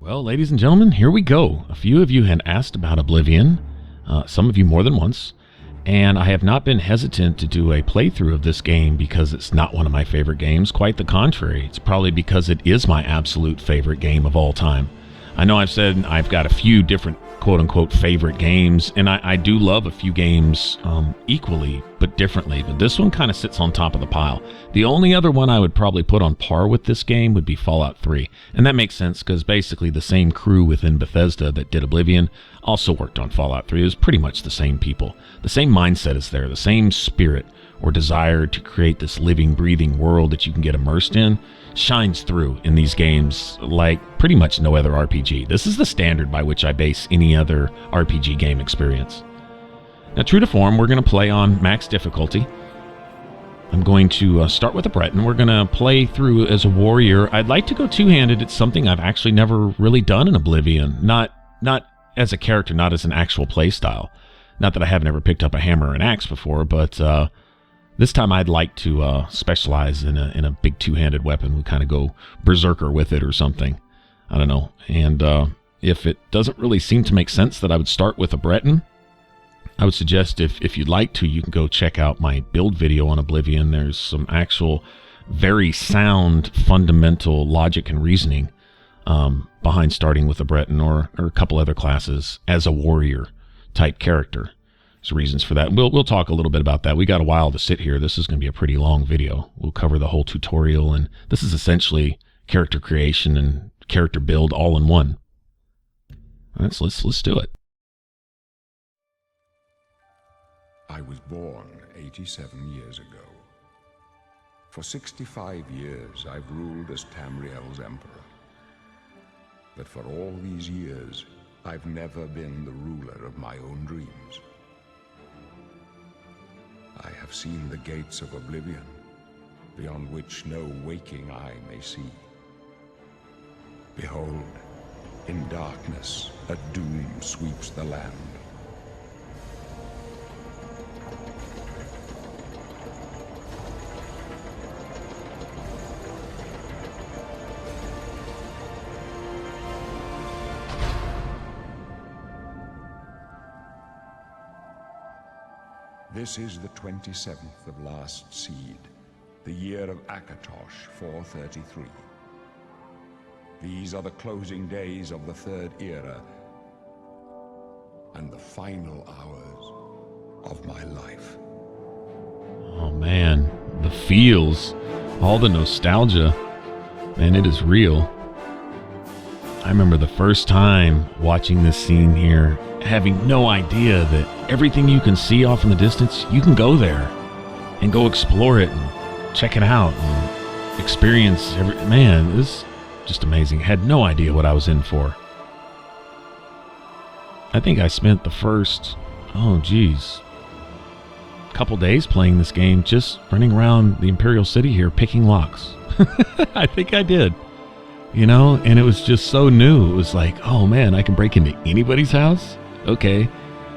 Well, ladies and gentlemen, here we go. A few of you had asked about Oblivion, some of you more than once, and I have not been hesitant to do a playthrough of this game because it's not one of my favorite games. Quite the contrary. It's probably because it is my absolute favorite game of all time. I know I've said I've got a few different quote-unquote favorite games, and I do love a few games equally, but differently. But this one kind of sits on top of the pile. The only other one I would probably put on par with this game would be Fallout 3. And that makes sense because basically the same crew within Bethesda that did Oblivion also worked on Fallout 3. It was pretty much the same people. The same mindset is there, the same spirit or desire to create this living, breathing world that you can get immersed in shines through in these games like pretty much no other RPG. This is the standard by which I base any other RPG game experience. Now, true to form, we're going to play on max difficulty. I'm going to start with a Breton. We're going to play through as a warrior. I'd like to go two-handed. It's something I've actually never really done in Oblivion. Not as a character, not as an actual play style. Not that I haven't ever picked up a hammer or an axe before, but this time I'd like to specialize in a big two-handed weapon. We'll kind of go berserker with it or something. I don't know. And if it doesn't really seem to make sense that I would start with a Breton, I would suggest if you'd like to, you can go check out my build video on Oblivion. There's some actual very sound, fundamental logic and reasoning behind starting with a Breton or a couple other classes as a warrior type character. There's reasons for that. We'll talk a little bit about that. We got a while to sit here. This is going to be a pretty long video. We'll cover the whole tutorial, and this is essentially character creation and character build all in one. All right, so let's do it. I was born 87 years ago. For 65 years, I've ruled as Tamriel's emperor. But for all these years, I've never been the ruler of my own dreams. I have seen the gates of Oblivion, beyond which no waking eye may see. Behold, in darkness, a doom sweeps the land. This is the 27th of last seed, the year of Akatosh 433. These are the closing days of the Third Era and the final hours of my life. Oh man, the feels, all the nostalgia, man, it is real. I remember the first time watching this scene here, having no idea that everything you can see off in the distance, you can go there and go explore it and check it out and experience man, this is just amazing. Had no idea what I was in for. I think I spent the first, couple days playing this game, just running around the Imperial city here picking locks. I think I did. You know, and it was just so new. It was like, oh man, I can break into anybody's house? Okay.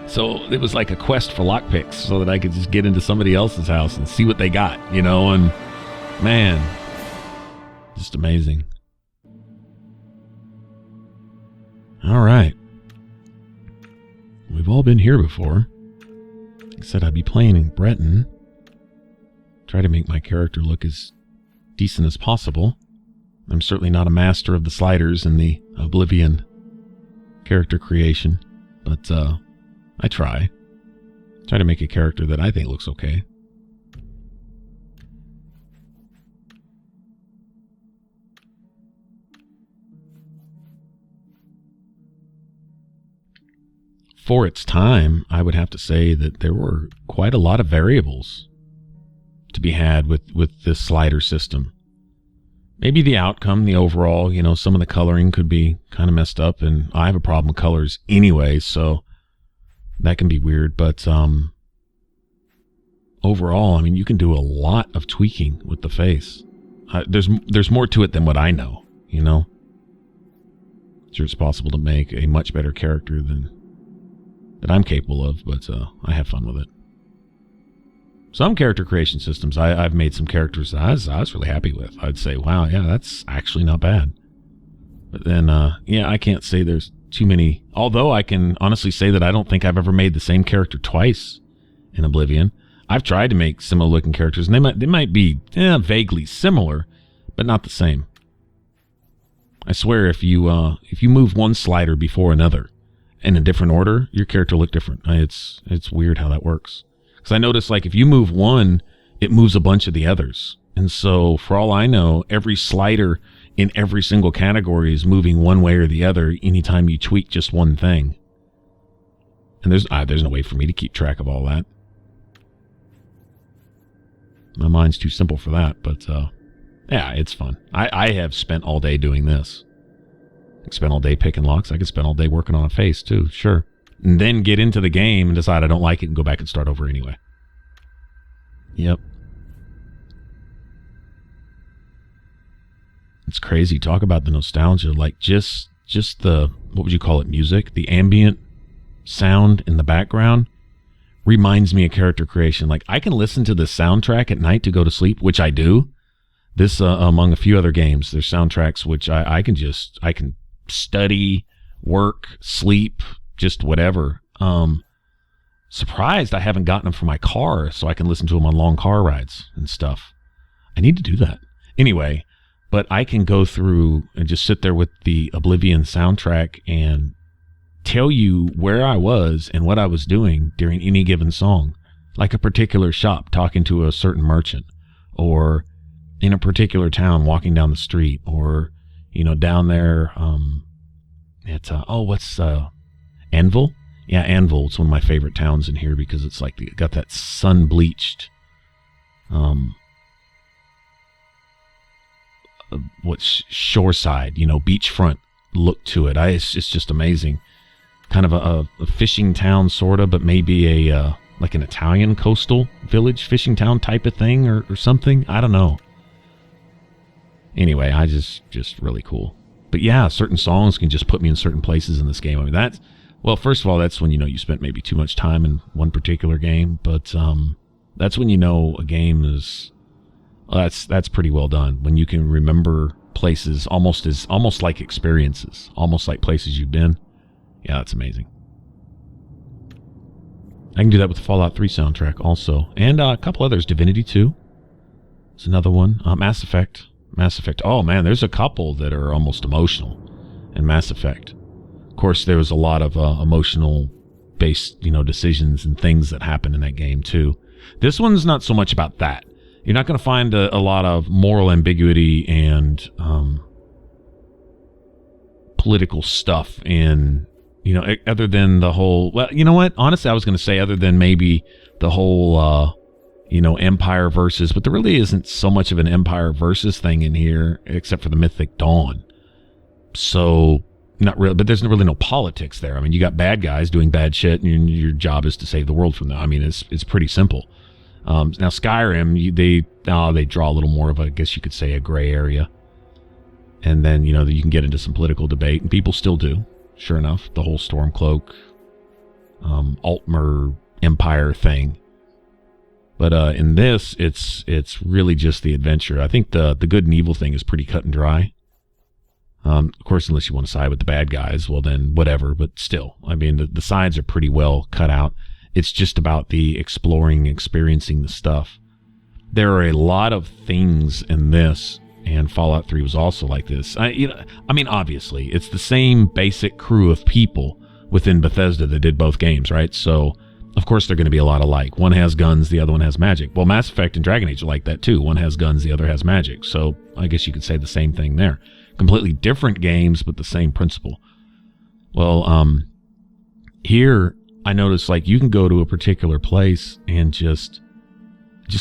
So it was like a quest for lockpicks so that I could just get into somebody else's house and see what they got, you know, and man, just amazing. All right. We've all been here before. I said I'd be playing in Breton. Try to make my character look as decent as possible. I'm certainly not a master of the sliders in the Oblivion character creation, but I try to make a character that I think looks okay. For its time, I would have to say that there were quite a lot of variables to be had with this slider system. Maybe the outcome, the overall, you know, some of the coloring could be kind of messed up, and I have a problem with colors anyway, so that can be weird. But overall, I mean, you can do a lot of tweaking with the face. There's more to it than what I know, you know. Sure, it's possible to make a much better character than that I'm capable of, but I have fun with it. Some character creation systems, I've made some characters that I was really happy with. I'd say, wow, yeah, that's actually not bad. But then, yeah, I can't say there's too many. Although I can honestly say that I don't think I've ever made the same character twice in Oblivion. I've tried to make similar looking characters, and they might be vaguely similar, but not the same. I swear, if you move one slider before another in a different order, your character will look different. It's weird how that works. Because I notice, like, if you move one, it moves a bunch of the others. And so, for all I know, every slider in every single category is moving one way or the other anytime you tweak just one thing. And there's no way for me to keep track of all that. My mind's too simple for that, but yeah, it's fun. I have spent all day doing this. I could spend all day picking locks. I could spend all day working on a face too, sure. And then get into the game and decide I don't like it and go back and start over anyway. Yep. It's crazy. Talk about the nostalgia. Like just the, what would you call it, music? The ambient sound in the background reminds me of character creation. Like, I can listen to the soundtrack at night to go to sleep, which I do. This, among a few other games, there's soundtracks which I can study, work, sleep, just whatever. Surprised I haven't gotten them for my car so I can listen to them on long car rides and stuff. I need to do that. Anyway, but I can go through and just sit there with the Oblivion soundtrack and tell you where I was and what I was doing during any given song, like a particular shop talking to a certain merchant, or in a particular town walking down the street, or, you know, down there at what's Anvil? Yeah, Anvil. It's one of my favorite towns in here because it's like got that sun bleached shoreside, you know, beachfront look to it. It's just amazing. Kind of a fishing town, sort of, but maybe a like an Italian coastal village fishing town type of thing, or something. I don't know. Anyway, I just really cool. But yeah, certain songs can just put me in certain places in this game. I mean, well, first of all, that's when you know you spent maybe too much time in one particular game. But that's when you know a game is that's pretty well done. When you can remember places almost like experiences, almost like places you've been. Yeah, that's amazing. I can do that with the Fallout 3 soundtrack also. And a couple others. Divinity 2 is another one. Mass Effect. Oh, man, there's a couple that are almost emotional in Mass Effect. Of course, there was a lot of emotional-based, you know, decisions and things that happen in that game, too. This one's not so much about that. You're not going to find a lot of moral ambiguity and political stuff in... You know, other than the whole, well, you know what? Honestly, I was going to say other than maybe the whole, you know, Empire versus, but there really isn't so much of an Empire versus thing in here, except for the Mythic Dawn. So, not really, but there's really no politics there. I mean, you got bad guys doing bad shit, and your job is to save the world from them. I mean, it's pretty simple. Now, Skyrim, they draw a little more of, I guess you could say, a gray area. And then, you know, you can get into some political debate, and people still do. Sure enough, the whole Stormcloak, Altmer Empire thing. But in this, it's really just the adventure. I think the good and evil thing is pretty cut and dry. Of course, unless you want to side with the bad guys, well then whatever. But still, I mean, the sides are pretty well cut out. It's just about the exploring, experiencing the stuff. There are a lot of things in this. And Fallout 3 was also like this. I mean, obviously, it's the same basic crew of people within Bethesda that did both games, right? So, of course, they're going to be a lot alike. One has guns, the other one has magic. Well, Mass Effect and Dragon Age are like that, too. One has guns, the other has magic. So, I guess you could say the same thing there. Completely different games, but the same principle. Well, here, I noticed, like, you can go to a particular place and just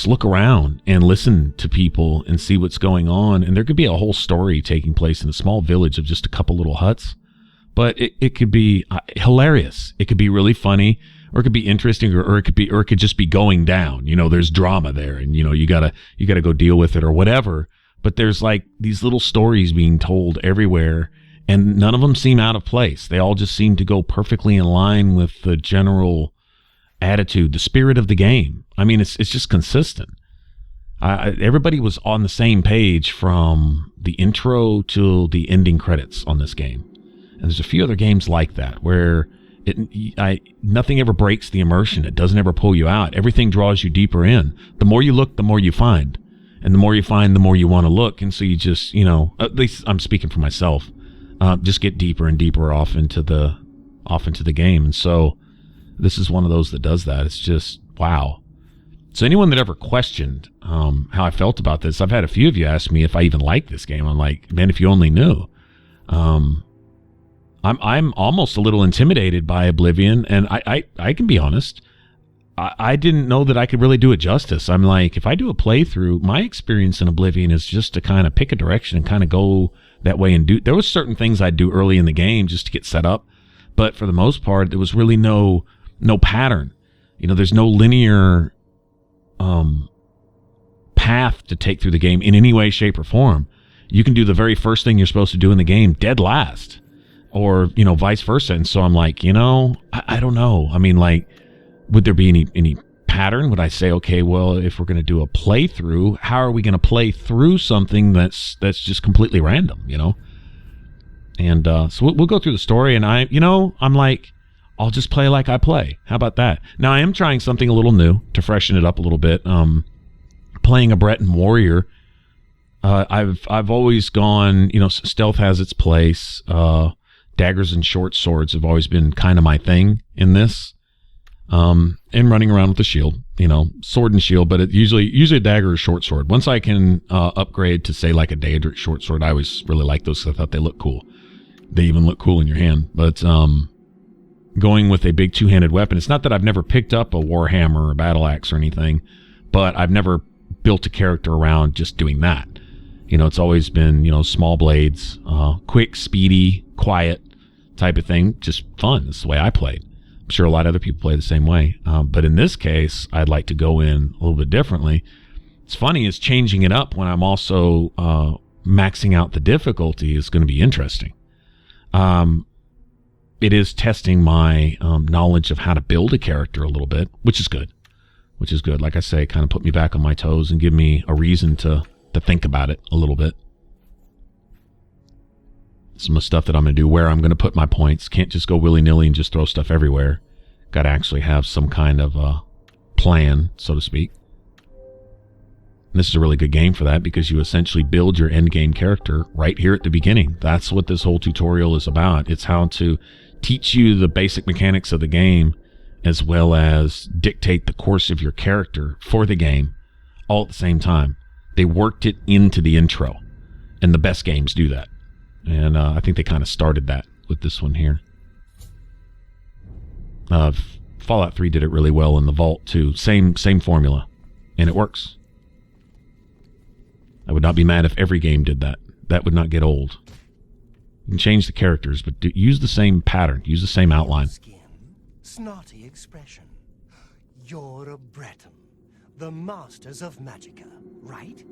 look around and listen to people and see what's going on. And there could be a whole story taking place in a small village of just a couple little huts. But it could be hilarious. It could be really funny, or it could be interesting, or it could just be going down. You know, there's drama there, and you know, you gotta go deal with it or whatever. But there's like these little stories being told everywhere, and none of them seem out of place. They all just seem to go perfectly in line with the general attitude, the spirit of the game. I mean, it's just consistent. Everybody was on the same page from the intro to the ending credits on this game. And there's a few other games like that where nothing ever breaks the immersion. It doesn't ever pull you out. Everything draws you deeper in. The more you look, the more you find. And the more you find, the more you want to look. And so you just, at least I'm speaking for myself, just get deeper and deeper off into the game. And so this is one of those that does that. It's just, wow. So anyone that ever questioned how I felt about this, I've had a few of you ask me if I even like this game. I'm like, man, if you only knew. I'm almost a little intimidated by Oblivion, and I can be honest. I didn't know that I could really do it justice. I'm like, if I do a playthrough, my experience in Oblivion is just to kind of pick a direction and kind of go that way and do. There was certain things I'd do early in the game just to get set up, but for the most part, there was really no pattern. There's no linear path to take through the game in any way, shape, or form. You can do the very first thing you're supposed to do in the game dead last, or vice versa. And so I'm like, I don't know. I mean, like, would there be any pattern? Would I say, okay, well, if we're going to do a playthrough, how are we going to play through something that's just completely random, And so we'll go through the story, and I'm like, I'll just play like I play. How about that? Now, I am trying something a little new to freshen it up a little bit. Playing a Breton warrior. I've always gone, stealth has its place. Daggers and short swords have always been kind of my thing in this. And running around with a shield, sword and shield, but usually a dagger or short sword. Once I can upgrade to, say, like a Daedric short sword, I always really like those because I thought they look cool. They even look cool in your hand. But going with a big two-handed weapon, it's not that I've never picked up a warhammer or a battle axe or anything, but I've never built a character around just doing that. It's always been, small blades, quick, speedy, quiet type of thing, just fun. That's the way I played. I'm sure a lot of other people play the same way. But in this case, I'd like to go in a little bit differently. It's funny, is changing it up when I'm also maxing out the difficulty is going to be interesting. It is testing my knowledge of how to build a character a little bit, which is good. Like I say, kind of put me back on my toes and give me a reason to think about it a little bit. Some of the stuff that I'm going to do, where I'm going to put my points. Can't just go willy-nilly and just throw stuff everywhere. Got to actually have some kind of plan, so to speak. And this is a really good game for that, because you essentially build your endgame character right here at the beginning. That's what this whole tutorial is about. It's how to teach you the basic mechanics of the game, as well as dictate the course of your character for the game, all at the same time. They worked it into the intro, and the best games do that. And I think they kind of started that with this one here. Fallout 3 did it really well in the Vault too. Same formula, and it works. I would not be mad if every game did that. That would not get old. You can change the characters, but use the same pattern. Use the same outline. Skin, snotty expression. You're a Breton, the masters of magicka, right?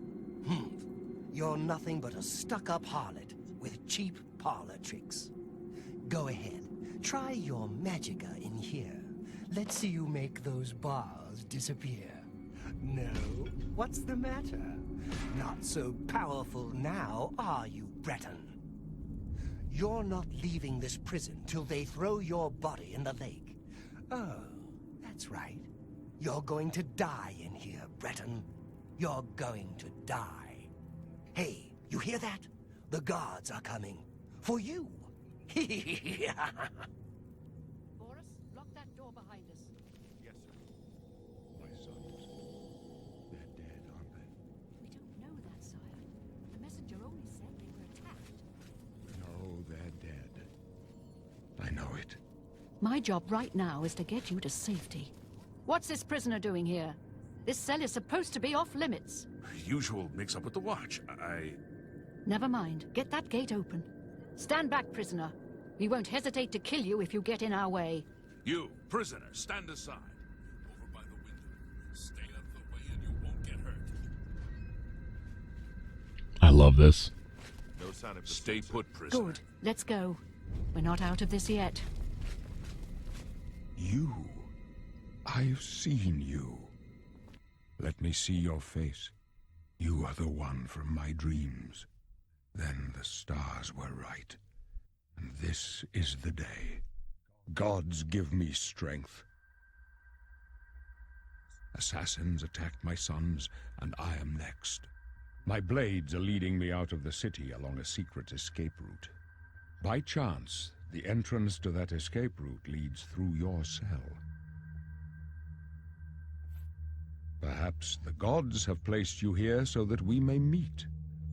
You're nothing but a stuck-up harlot with cheap parlor tricks. Go ahead, try your magicka in here. Let's see you make those bars disappear. No? What's the matter? Not so powerful now, are you, Breton? You're not leaving this prison till they throw your body in the lake. Oh, that's right. You're going to die in here, Breton. You're going to die. Hey, you hear that? The guards are coming. For you. Boris, lock that door behind us. Yes, sir. My sons. They're dead, aren't they? We don't know that, sire. The messenger only said they were attacked. No, they're dead. I know it. My job right now is to get you to safety. What's this prisoner doing here? This cell is supposed to be off limits. Usual mix-up with the watch. Never mind. Get that gate open. Stand back, prisoner. We won't hesitate to kill you if you get in our way. You, prisoner, stand aside. Over by the window. Stay out of the way and you won't get hurt. I love this. No sign of Stay put, prisoner. Good. Let's go. We're not out of this yet. You. I've seen you. Let me see your face. You are the one from my dreams. Then the stars were right, and this is the day. Gods, give me strength. Assassins attacked my sons, and I am next. My blades are leading me out of the city along a secret escape route. By chance, the entrance to that escape route leads through your cell. Perhaps the gods have placed you here so that we may meet.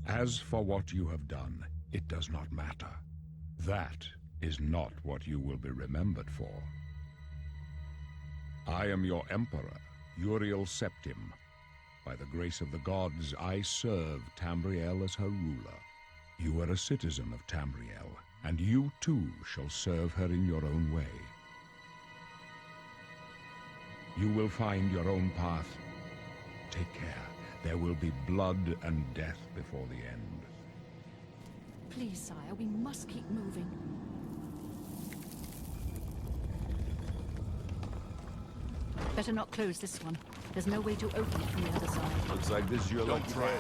As for what you have done, it does not matter. That is not what you will be remembered for. I am your emperor, Uriel Septim. By the grace of the gods, I serve Tamriel as her ruler. You are a citizen of Tamriel, and you too shall serve her in your own way. You will find your own path. Take care. There will be blood and death before the end. Please, sire, we must keep moving. Better not close this one. There's no way to open it from the other side. Looks like this is your lucky day.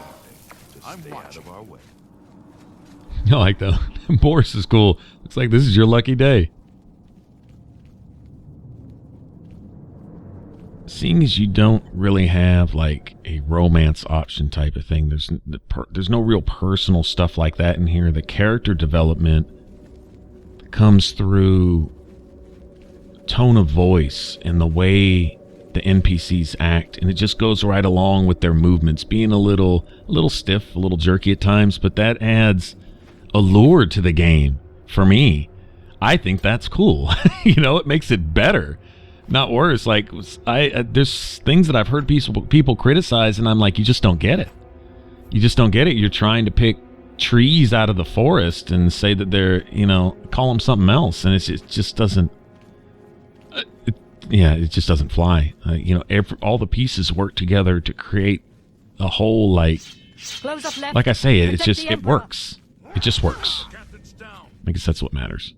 I'm Stay out watching. of our way. I like that. Boris is cool. Looks like this is your lucky day. Seeing as you don't really have like a romance option type of thing, there's no real personal stuff like that in here. The character development comes through tone of voice and the way the NPCs act, and it just goes right along with their movements, being a little stiff, a little jerky at times, but that adds allure to the game for me. I think that's cool. It makes it better, not worse. Like there's things that I've heard people criticize, and I'm like, you just don't get it. You just don't get it. You're trying to pick trees out of the forest and say that they're, call them something else, and it just doesn't. It just doesn't fly. All the pieces work together to create a whole, Close up left. like I say, Protect the it Emperor. works. It just works. Captain's down. I guess that's what matters.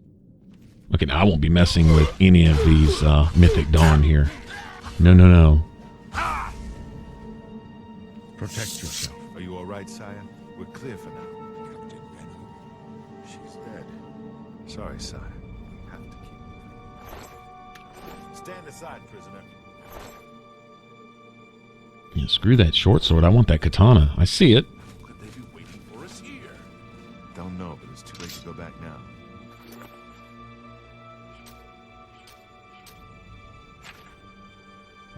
Okay, now I won't be messing with any of these Mythic Dawn here. No. Protect yourself. Are you all right, sire? We're clear for now. Captain Venom. She's dead. Sorry, sire. Have to keep moving. Stand aside, prisoner. Yeah, screw that short sword. I want that katana. I see it. Could they be waiting for us here? Don't know, but it's too late to go back now.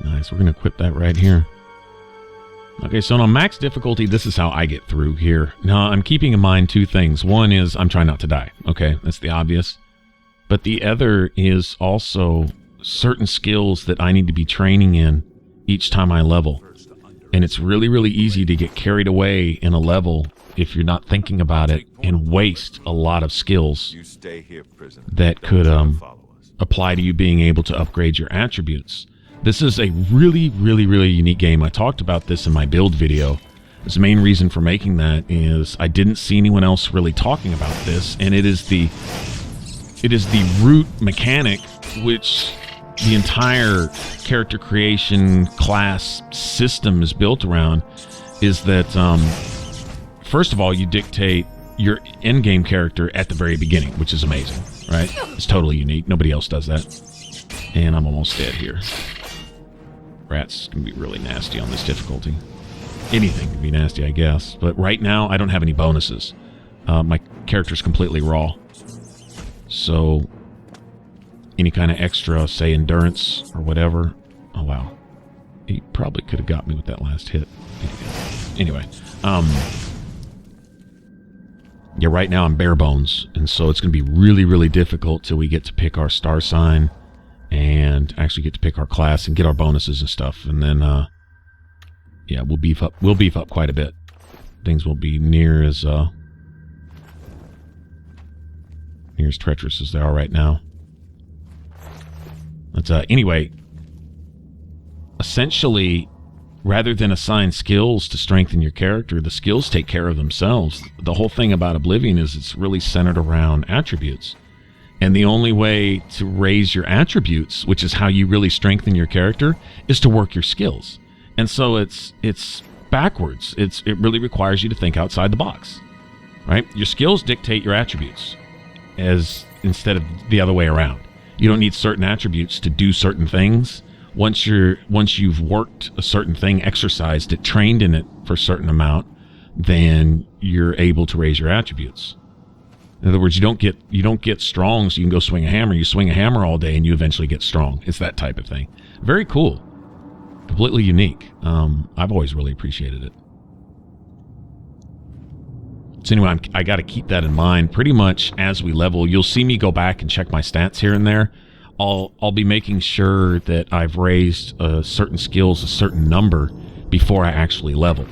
Nice. We're going to equip that right here. Okay, so on max difficulty, this is how I get through here. Now, I'm keeping in mind two things. One is I'm trying not to die. Okay, that's the obvious. But the other is also certain skills that I need to be training in each time I level. And it's really, really easy to get carried away in a level if you're not thinking about it and waste a lot of skills You stay here, prisoner. that Don't could try to follow us. apply to you being able to upgrade your attributes. This is a really, really, really unique game. I talked about this in my build video. The main reason for making that is I didn't see anyone else really talking about this, and it is the root mechanic which the entire character creation class system is built around. Is that first of all, you dictate your in-game character at the very beginning, which is amazing, right? It's totally unique. Nobody else does that. And I'm almost dead here. Rats can be really nasty on this difficulty. Anything can be nasty, I guess. But right now, I don't have any bonuses. My character's completely raw. So, any kind of extra, say endurance or whatever. Oh, wow. He probably could have got me with that last hit. Anyway. Yeah, right now I'm bare bones. And so it's going to be really, really difficult till we get to pick our star sign and actually get to pick our class and get our bonuses and stuff. And then, yeah, we'll beef up quite a bit. Things won't be near as treacherous as they are right now. But anyway, essentially, rather than assign skills to strengthen your character, the skills take care of themselves. The whole thing about Oblivion is it's really centered around attributes. And the only way to raise your attributes, which is how you really strengthen your character, is to work your skills. And so it's backwards. It really requires you to think outside the box. right? Your skills dictate your attributes, as instead of the other way around. You don't need certain attributes to do certain things. Once you've worked a certain thing, exercised it, trained in it for a certain amount, then you're able to raise your attributes. In other words, you don't get strong so you can go swing a hammer. You swing a hammer all day and you eventually get strong. It's that type of thing. Very cool. Completely unique. I've always really appreciated it. So anyway, I got to keep that in mind. Pretty much as we level, you'll see me go back and check my stats here and there. I'll be making sure that I've raised certain skills a certain number before I actually level.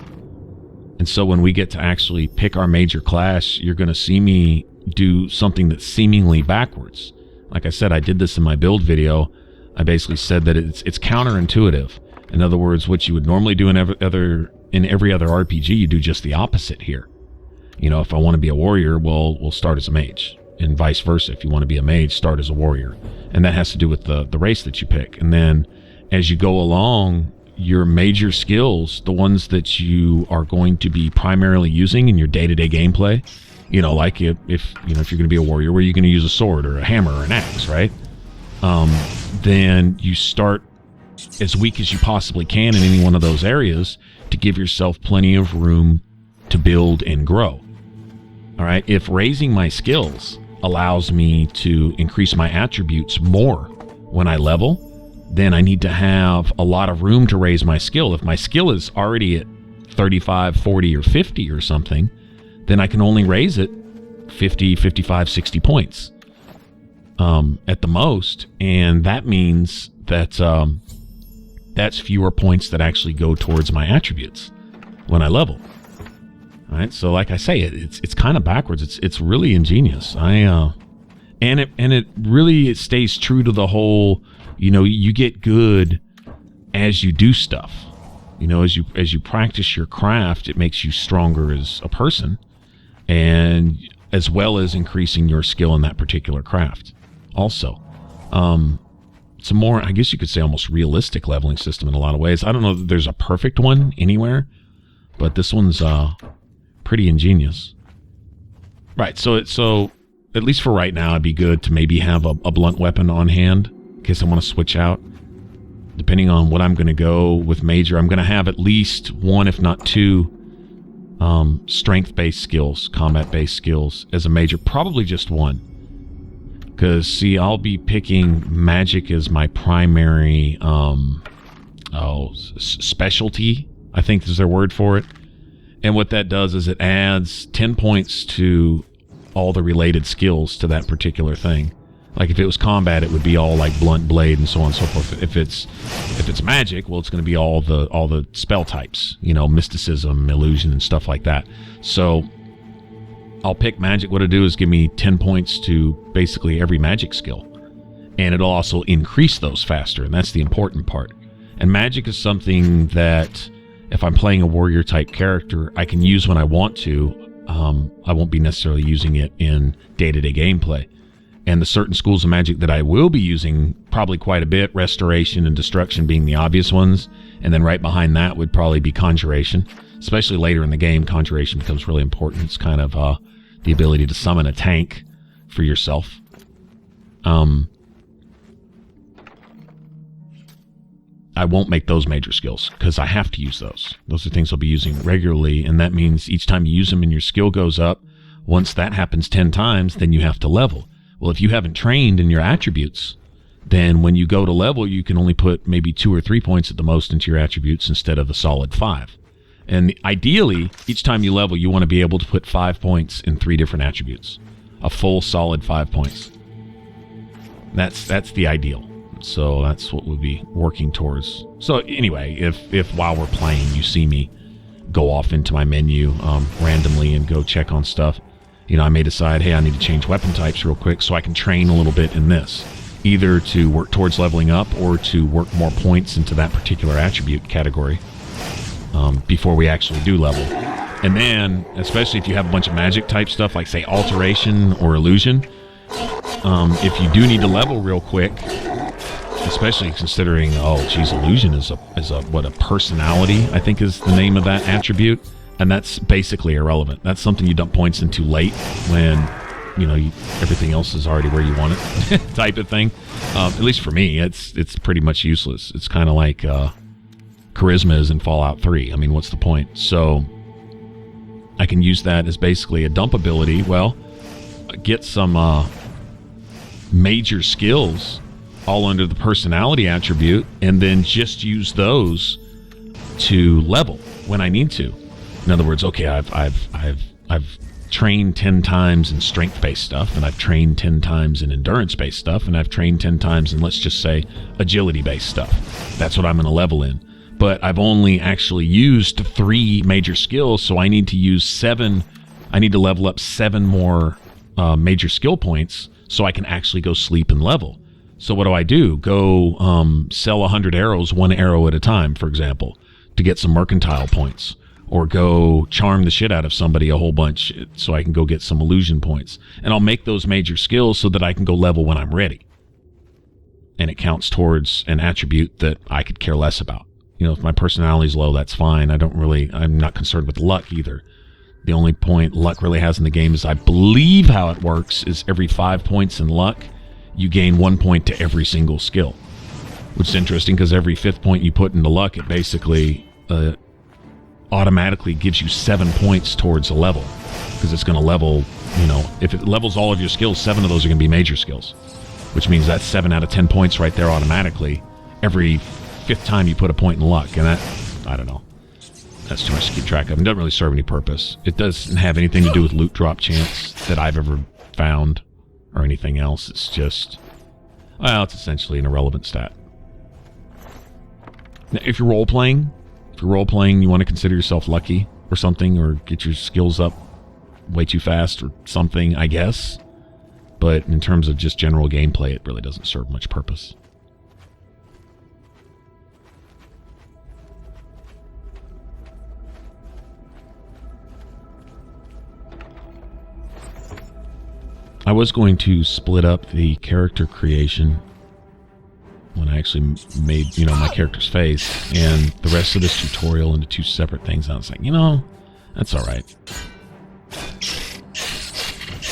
And so when we get to actually pick our major class, you're going to see me do something that's seemingly backwards. Like I said, I did this in my build video. I basically said that it's counterintuitive. In other words, what you would normally do in every other RPG, you do just the opposite here. You know, if I want to be a warrior, well, we'll start as a mage. And vice versa. If you want to be a mage, start as a warrior. And that has to do with the race that you pick. And then as you go along, your major skills, the ones that you are going to be primarily using in your day-to-day gameplay, you know, like if you're going to be a warrior, where you're going to use a sword or a hammer or an axe, right? Then you start as weak as you possibly can in any one of those areas to give yourself plenty of room to build and grow. All right, if raising my skills allows me to increase my attributes more when I level, then I need to have a lot of room to raise my skill. If my skill is already at 35, 40, or 50 or something, then I can only raise it 50, 55, 60 points at the most. And that means that that's fewer points that actually go towards my attributes when I level. All right, so like I say, it's kind of backwards. It's really ingenious. And it really stays true to the whole, you know, you get good as you do stuff. You know, as you practice your craft, it makes you stronger as a person, and as well as increasing your skill in that particular craft. Also, it's a more, I guess you could say, almost realistic leveling system in a lot of ways. I don't know that there's a perfect one anywhere, but this one's pretty ingenious. Right, so at least for right now, it'd be good to maybe have a blunt weapon on hand in case I want to switch out. Depending on what I'm going to go with major, I'm going to have at least one, if not two, strength-based skills, combat-based skills as a major. Probably just one. Because, see, I'll be picking magic as my primary specialty, I think is their word for it. And what that does is it adds 10 points to all the related skills to that particular thing. Like if it was combat, it would be all like blunt blade and so on and so forth. If it's magic, well, it's going to be all the spell types, you know, mysticism, illusion, and stuff like that. So I'll pick magic. What it'll do is give me 10 points to basically every magic skill, and it'll also increase those faster, and that's the important part. And magic is something that, if I'm playing a warrior type character, I can use when I want to. I won't be necessarily using it in day-to-day gameplay. And the certain schools of magic that I will be using probably quite a bit, restoration and destruction being the obvious ones. And then right behind that would probably be conjuration. Especially later in the game, conjuration becomes really important. It's kind of the ability to summon a tank for yourself. I won't make those major skills because I have to use those. Those are things I'll be using regularly, and that means each time you use them and your skill goes up, once that happens 10 times, then you have to level. Well, if you haven't trained in your attributes, then when you go to level, you can only put maybe 2 or 3 points at the most into your attributes instead of a solid 5. And ideally, each time you level, you want to be able to put 5 points in 3 different attributes. A full solid 5 points. That's the ideal. So that's what we'll be working towards. So anyway, if while we're playing you see me go off into my menu randomly and go check on stuff, you know, I may decide, hey, I need to change weapon types real quick so I can train a little bit in this, either to work towards leveling up or to work more points into that particular attribute category before we actually do level. And then, especially if you have a bunch of magic type stuff like, say, alteration or illusion, if you do need to level real quick, especially considering, illusion is a personality, I think is the name of that attribute. And that's basically irrelevant. That's something you dump points into late when, everything else is already where you want it type of thing. At least for me, it's pretty much useless. It's kind of like charisma is in Fallout 3. I mean, what's the point? So I can use that as basically a dump ability. Well, get some major skills all under the personality attribute, and then just use those to level when I need to. In other words, okay, I've trained 10 times in strength-based stuff, and I've trained 10 times in endurance-based stuff, and I've trained 10 times in, let's just say, agility-based stuff. That's what I'm going to level in. But I've only actually used 3 major skills, so I need to use 7. I need to level up 7 more major skill points so I can actually go sleep and level. So what do? Go sell 100 arrows, 1 arrow at a time, for example, to get some mercantile points. Or go charm the shit out of somebody a whole bunch so I can go get some illusion points. And I'll make those major skills so that I can go level when I'm ready. And it counts towards an attribute that I could care less about. If my personality's low, that's fine. I'm not concerned with luck either. The only point luck really has in the game is, I believe how it works is every 5 points in luck, you gain 1 point to every single skill. Which is interesting because every 5th point you put into luck, it basically automatically gives you 7 points towards a level, because it's going to level, if it levels all of your skills, 7 of those are going to be major skills, which means that's 7 out of 10 points right there automatically every 5th time you put a point in luck. And that, I don't know, that's too much to keep track of. It doesn't really serve any purpose. It doesn't have anything to do with loot drop chance that I've ever found or anything else. It's just, well, it's essentially an irrelevant stat. Now, if you're role-playing, you want to consider yourself lucky or something, or get your skills up way too fast or something, I guess. But in terms of just general gameplay, it really doesn't serve much purpose. I was going to split up the character creation when I actually made, my character's face and the rest of this tutorial into 2 separate things. I was like, that's all right.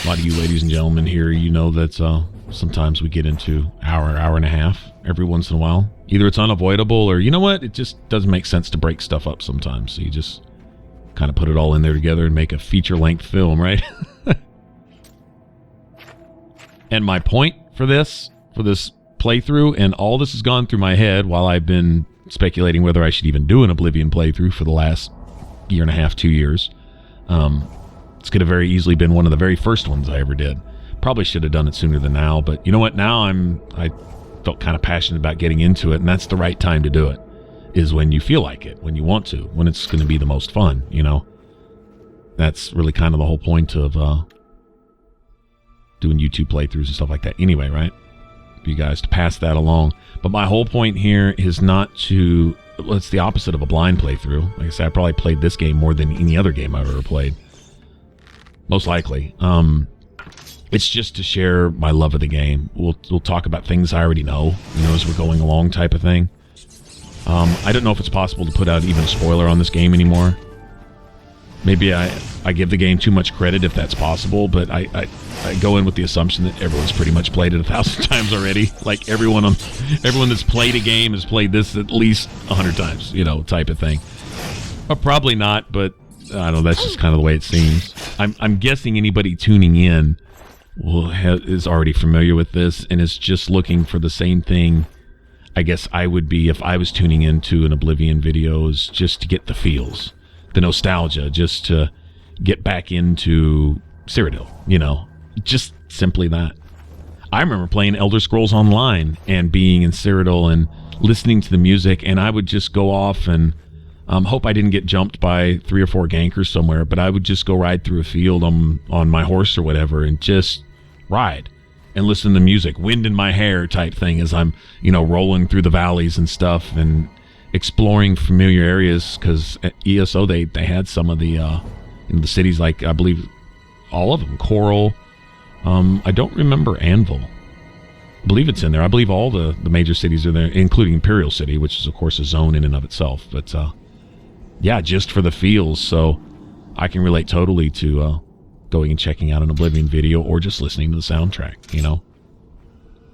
A lot of you ladies and gentlemen here, that sometimes we get into hour and a half every once in a while. Either it's unavoidable or, it just doesn't make sense to break stuff up sometimes. So you just kind of put it all in there together and make a feature-length film, right? And my point for this playthrough, and all this has gone through my head while I've been speculating whether I should even do an Oblivion playthrough for the last 1.5 to 2 years. It's could have very easily been one of the very first ones I ever did. Probably should have done it sooner than now, but you know what? Now I felt kind of passionate about getting into it, and that's the right time to do it, is when you feel like it, when you want to, when it's going to be the most fun, That's really kind of the whole point of doing YouTube playthroughs and stuff like that anyway, right? For you guys to pass that along. But my whole point here is not to, well, it's the opposite of a blind playthrough. Like I said, I probably played this game more than any other game I've ever played. Most likely. It's just to share my love of the game. We'll talk about things I already know, as we're going along type of thing. I don't know if it's possible to put out even a spoiler on this game anymore. Maybe I give the game too much credit if that's possible, but I go in with the assumption that everyone's pretty much played it 1,000 times already. Like everyone that's played a game has played this at least 100 times, type of thing. Or probably not, but I don't know, that's just kind of the way it seems. I'm guessing anybody tuning in is already familiar with this and is just looking for the same thing I guess I would be if I was tuning into an Oblivion video, is just to get the feels, the nostalgia, just to get back into Cyrodiil, just simply that. I remember playing Elder Scrolls Online and being in Cyrodiil and listening to the music, and I would just go off and hope I didn't get jumped by 3 or 4 gankers somewhere, but I would just go ride through a field on my horse or whatever and just ride and listen to the music, wind in my hair type thing as I'm, rolling through the valleys and stuff and exploring familiar areas, because at ESO they had some of the the cities, like I believe all of them. Coral, I don't remember Anvil. I believe it's in there. I believe all the major cities are there, including Imperial City, which is of course a zone in and of itself. But yeah, just for the feels. So I can relate totally to going and checking out an Oblivion video or just listening to the soundtrack, you know,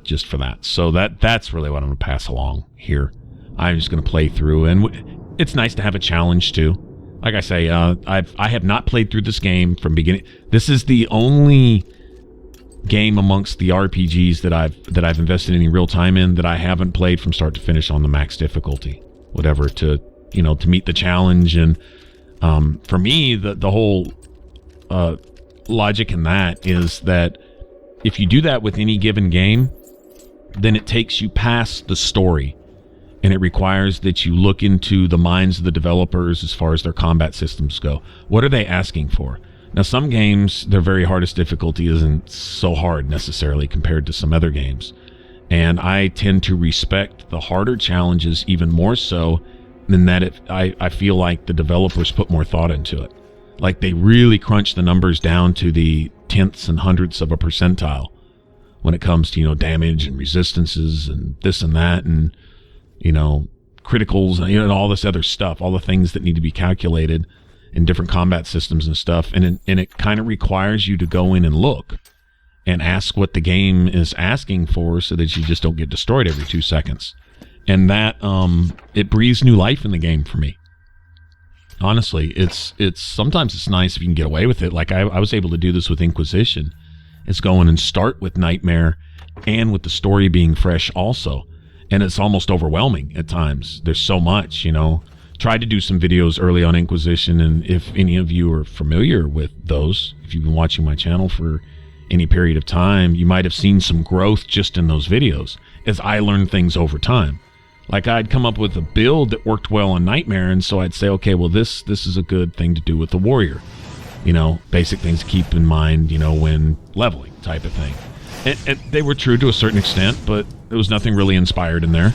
just for that. So that's really what I'm going to pass along here. I'm just going to play through, and it's nice to have a challenge too. Like I say, I have not played through this game from beginning. This is the only game amongst the RPGs that I've invested any real time in that I haven't played from start to finish on the max difficulty, whatever, to meet the challenge. And for me, the whole logic in that is that if you do that with any given game, then it takes you past the story, and it requires that you look into the minds of the developers as far as their combat systems go. What are they asking for? Now, some games, their very hardest difficulty isn't so hard necessarily compared to some other games. And I tend to respect the harder challenges even more so than that. I feel like the developers put more thought into it. Like they really crunch the numbers down to the tenths and hundredths of a percentile when it comes to, damage and resistances and this and that and, criticals and all this other stuff, all the things that need to be calculated in different combat systems and stuff. And it kind of requires you to go in and look and ask what the game is asking for so that you just don't get destroyed every 2 seconds. And that, it breathes new life in the game for me. Honestly, it's sometimes it's nice if you can get away with it. Like I was able to do this with Inquisition. It's going and start with Nightmare and with the story being fresh also. And it's almost overwhelming at times. There's so much, Tried to do some videos early on Inquisition, and if any of you are familiar with those, if you've been watching my channel for any period of time, you might have seen some growth just in those videos as I learned things over time. Like I'd come up with a build that worked well on Nightmare, and so I'd say, okay, well this is a good thing to do with the Warrior. Basic things to keep in mind, when leveling type of thing. And they were true to a certain extent, but there was nothing really inspired in there.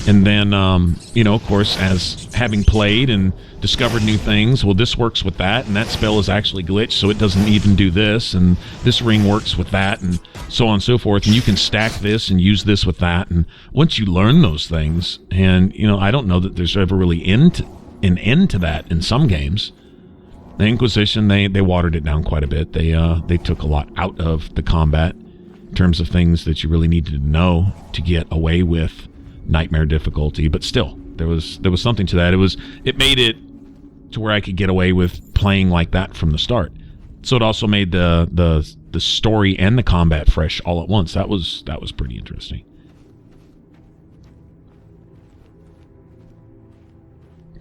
And then, of course, as having played and discovered new things, well, this works with that, and that spell is actually glitched, so it doesn't even do this, and this ring works with that, and so on and so forth. And you can stack this and use this with that. And once you learn those things, and, I don't know that there's ever really an end to that in some games. The Inquisition, they watered it down quite a bit. They took a lot out of the combat in terms of things that you really needed to know to get away with Nightmare difficulty, but still there was something to that. It made it to where I could get away with playing like that from the start. So it also made the story and the combat fresh all at once. That was pretty interesting.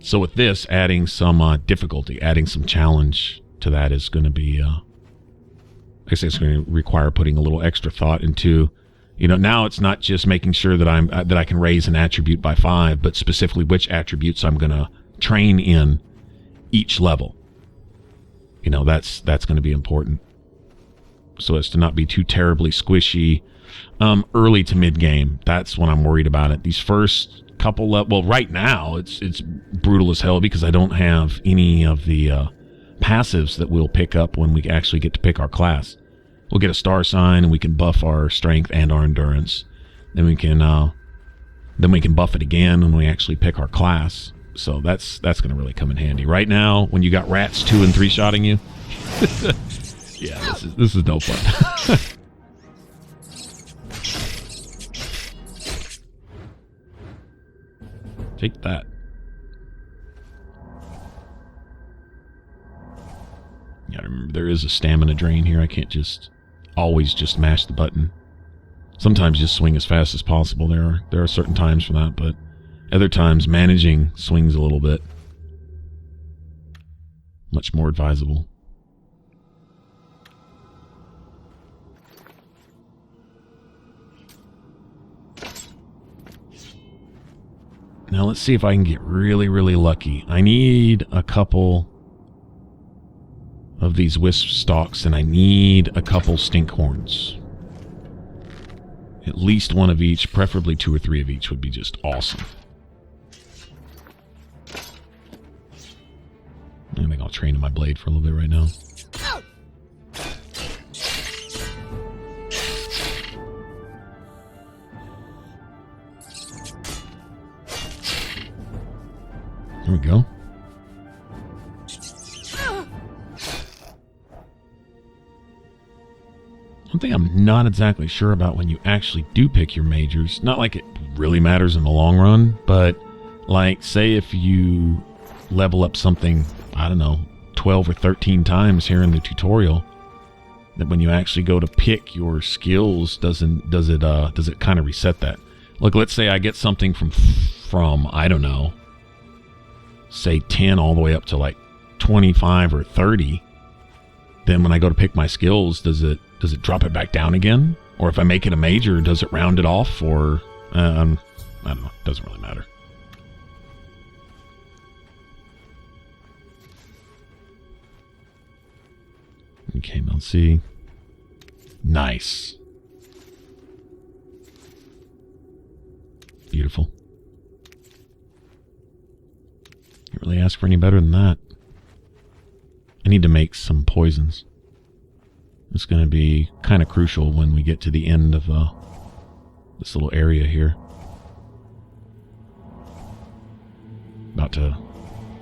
So with this, adding some difficulty, adding some challenge to that is going to be, I guess it's going to require putting a little extra thought into, now it's not just making sure that I can raise an attribute by 5, but specifically which attributes I'm going to train in each level. That's going to be important, so as to not be too terribly squishy early to mid game. That's when I'm worried about it. These first couple well, right now it's brutal as hell because I don't have any of the passives that we'll pick up when we actually get to pick our class. We'll get a star sign and we can buff our strength and our endurance. Then we can buff it again when we actually pick our class. So that's going to really come in handy. Right now, when you got rats 2 and 3 shotting you, yeah, this is no fun. Take that. Yeah, remember there is a stamina drain here. I can't always just mash the button. Sometimes just swing as fast as possible. There are certain times for that, but other times managing swings a little bit. Much more advisable. Now let's see if I can get really, really lucky. I need a couple of these wisp stalks, and I need a couple stink horns. At least one of each, preferably 2 or 3 of each would be just awesome. I think I'll train in my blade for a little bit right now. There we go. One thing I'm not exactly sure about when you actually do pick your majors, not like it really matters in the long run, but like say if you level up something, I don't know, 12 or 13 times here in the tutorial, that when you actually go to pick your skills, does it kind of reset that? Look, let's say I get something from I don't know, say 10 all the way up to like 25 or 30. Then when I go to pick my skills, does it drop it back down again? Or if I make it a major, does it round it off? Or I don't know. Doesn't really matter. Okay, let's see. Nice. Beautiful. Can't really ask for any better than that. I need to make some poisons. It's going to be kind of crucial when we get to the end of this little area here. About to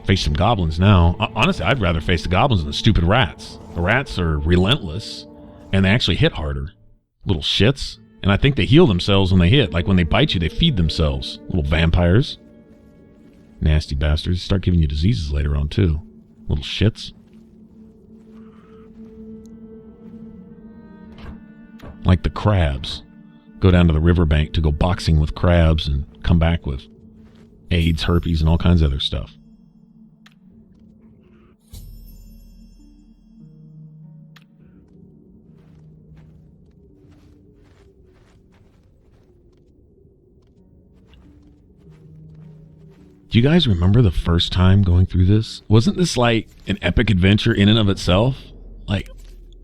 face some goblins now. Honestly, I'd rather face the goblins than the stupid rats. The rats are relentless, and they actually hit harder. Little shits. And I think they heal themselves when they hit. Like when they bite you, they feed themselves. Little vampires. Nasty bastards. Start giving you diseases later on, too. Little shits. Like the crabs. Go down to the riverbank to go boxing with crabs and come back with AIDS, herpes, and all kinds of other stuff. Do you guys remember the first time going through this? Wasn't this like an epic adventure in and of itself? Like,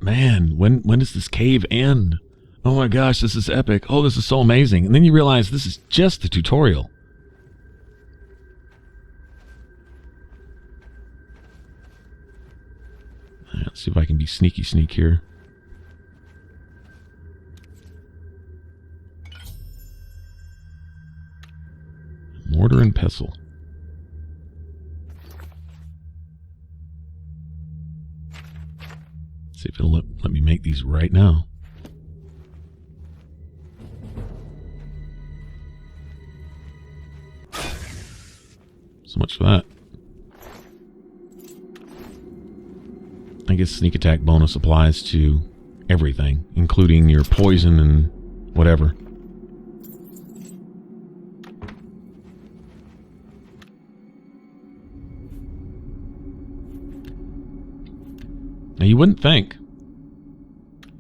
man, when does this cave end? Oh my gosh, this is epic. Oh, this is so amazing. And then you realize this is just the tutorial. Let's see if I can be sneaky sneak here. Mortar and pestle. See if it'll let me make these right now. So much for that. I guess sneak attack bonus applies to everything, including your poison and whatever. Now, you wouldn't think.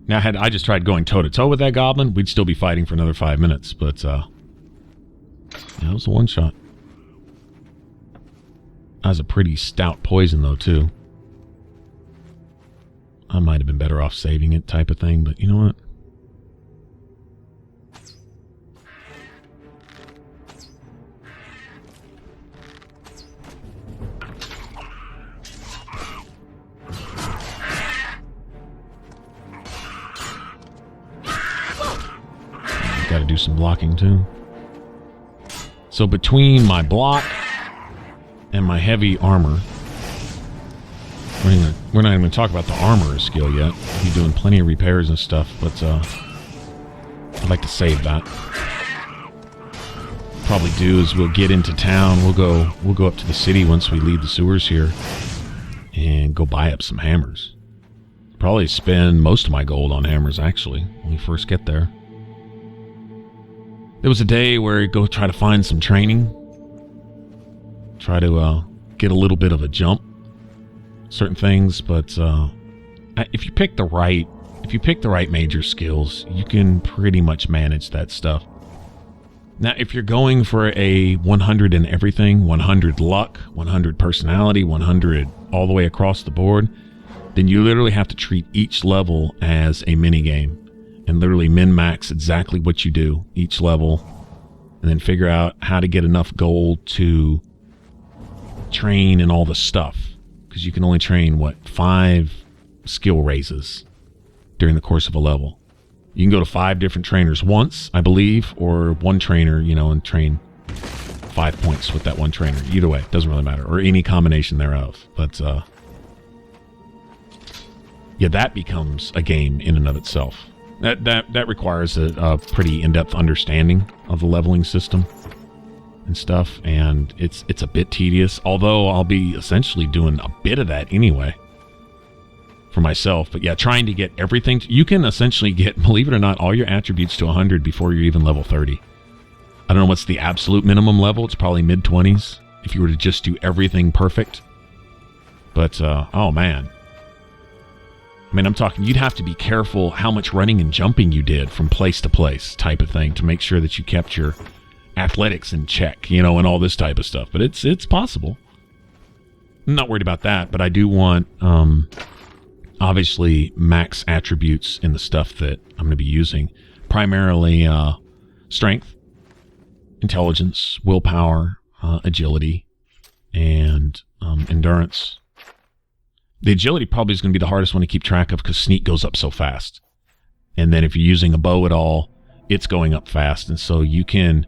Now, had I just tried going toe-to-toe with that goblin, we'd still be fighting for another 5 minutes, but, yeah, that was a one-shot. That was a pretty stout poison, though, too. I might have been better off saving it type of thing, but you know what? Got to do some blocking too. So between my block and my heavy armor, we're not even going to talk about the armor skill yet. I'll be doing plenty of repairs and stuff, but I'd like to save that. Probably do is we'll get into town. We'll go up to the city once we leave the sewers here, and go buy up some hammers. Probably spend most of my gold on hammers actually when we first get there. There was a day where you go try to find some training. Try to get a little bit of a jump. Certain things, but if you pick the right major skills, you can pretty much manage that stuff. Now, if you're going for a 100 in everything, 100 luck, 100 personality, 100 all the way across the board, then you literally have to treat each level as a mini game. And literally min-max exactly what you do each level, and then figure out how to get enough gold to train in all the stuff. Because you can only train, 5 skill raises during the course of a level. You can go to 5 different trainers once, I believe, or one trainer, and train 5 points with that one trainer. Either way, doesn't really matter, or any combination thereof. But, yeah, that becomes a game in and of itself. That requires a pretty in-depth understanding of the leveling system and stuff, and it's a bit tedious, although I'll be essentially doing a bit of that anyway for myself. But yeah, trying to get everything, you can essentially get, believe it or not, all your attributes to 100 before you're even level 30. I don't know what's the absolute minimum level. It's probably mid-20s if you were to just do everything perfect. But, oh man. I mean, I'm talking, you'd have to be careful how much running and jumping you did from place to place type of thing to make sure that you kept your athletics in check, you know, and all this type of stuff. But it's possible. I'm not worried about that, but I do want, obviously, max attributes in the stuff that I'm going to be using. Primarily, strength, intelligence, willpower, agility, and endurance. The agility probably is going to be the hardest one to keep track of because sneak goes up so fast. And then if you're using a bow at all, it's going up fast. And so you can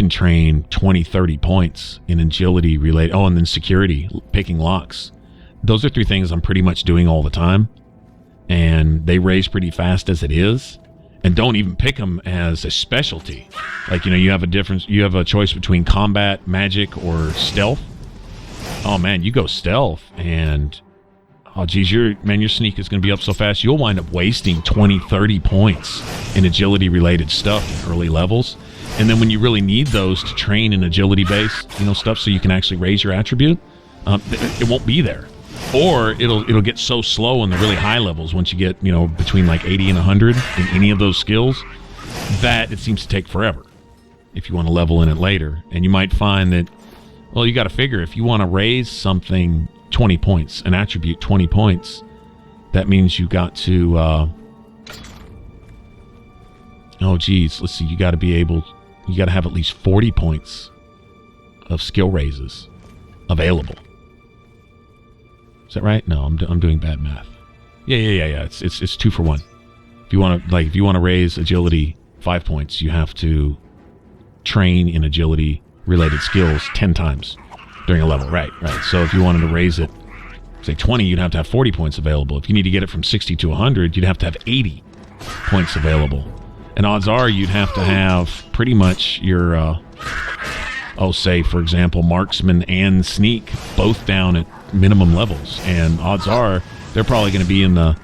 train 20, 30 points in agility related. Oh, and then security, picking locks. Those are 3 things I'm pretty much doing all the time. And they raise pretty fast as it is. And don't even pick them as a specialty. Like, you know, you have a choice between combat, magic, or stealth. Oh man, you go stealth and oh geez, your sneak is going to be up so fast you'll wind up wasting 20, 30 points in agility related stuff in early levels. And then when you really need those to train in agility based, you know, stuff so you can actually raise your attribute, it won't be there. Or it'll get so slow in the really high levels once you get, you know, between like 80 and 100 in any of those skills that it seems to take forever if you want to level in it later. And you might find that, well, you got to figure if you want to raise something 20 points, an attribute 20 points, that means you got to, oh geez, let's see, you got to have at least 40 points of skill raises available. Is that right? No, I'm doing bad math. Yeah. It's 2 for 1. If you want to raise agility 5 points, you have to train in agility related skills 10 times during a level. Right. So if you wanted to raise it, say 20, you'd have to have 40 points available. If you need to get it from 60 to 100, you'd have to have 80 points available. And odds are you'd have to have pretty much your, say, for example, marksman and sneak both down at minimum levels. And odds are they're probably going to be in the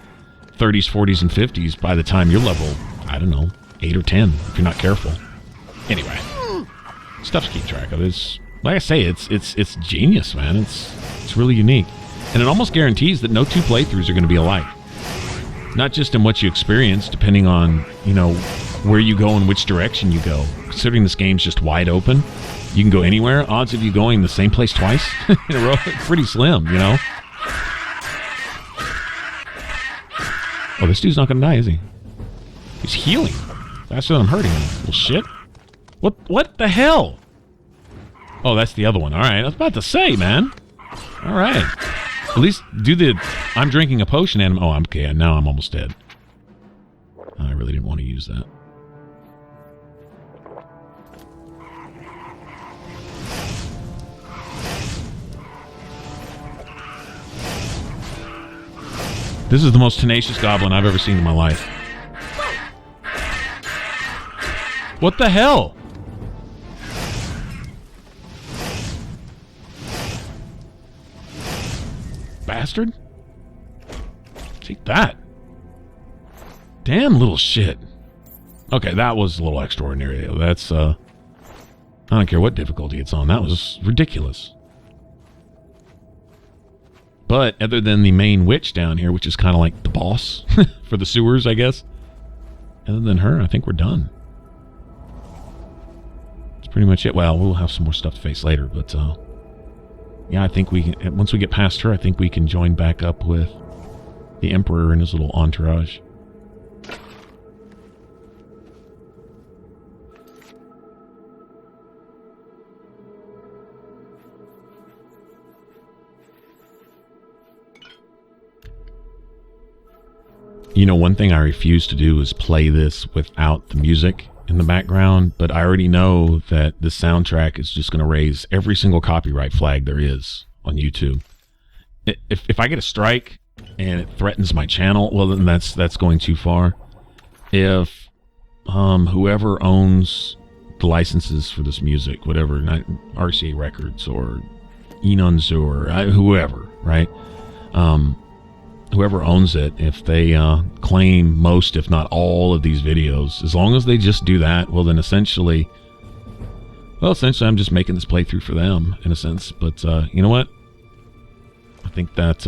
30s, 40s, and 50s by the time you're level, I don't know, 8 or 10 if you're not careful. Anyway. Stuff to keep track of. It's like I say, it's genius, man. It's really unique, and it almost guarantees that no 2 playthroughs are going to be alike. Not just in what you experience, depending on, you know, where you go and which direction you go. Considering this game's just wide open, you can go anywhere. Odds of you going the same place twice in a row, pretty slim, you know. Oh, this dude's not going to die, is he? He's healing faster than I'm hurting him. Well, shit. What the hell? Oh, that's the other one. All right, I was about to say, man. All right. At least do the I'm drinking a potion and oh, I'm okay. Now I'm almost dead. I really didn't want to use that. This is the most tenacious goblin I've ever seen in my life. What the hell? Bastard? Take that. Damn little shit. Okay, that was a little extraordinary. That's, I don't care what difficulty it's on. That was ridiculous. But other than the main witch down here, which is kind of like the boss for the sewers, I guess. Other than her, I think we're done. That's pretty much it. Well, we'll have some more stuff to face later, but, yeah, I think we can, once we get past her, I think we can join back up with the Emperor and his little entourage. You know, one thing I refuse to do is play this without the music in the background, but I already know that this soundtrack is just going to raise every single copyright flag there is on YouTube. If I get a strike and it threatens my channel, well, then that's going too far. if whoever owns the licenses for this music, whatever, not RCA Records or Enunzu or whoever, right? Whoever owns it, if they claim most, if not all, of these videos, as long as they just do that, well, then essentially I'm just making this playthrough for them, in a sense. But you know what? I think that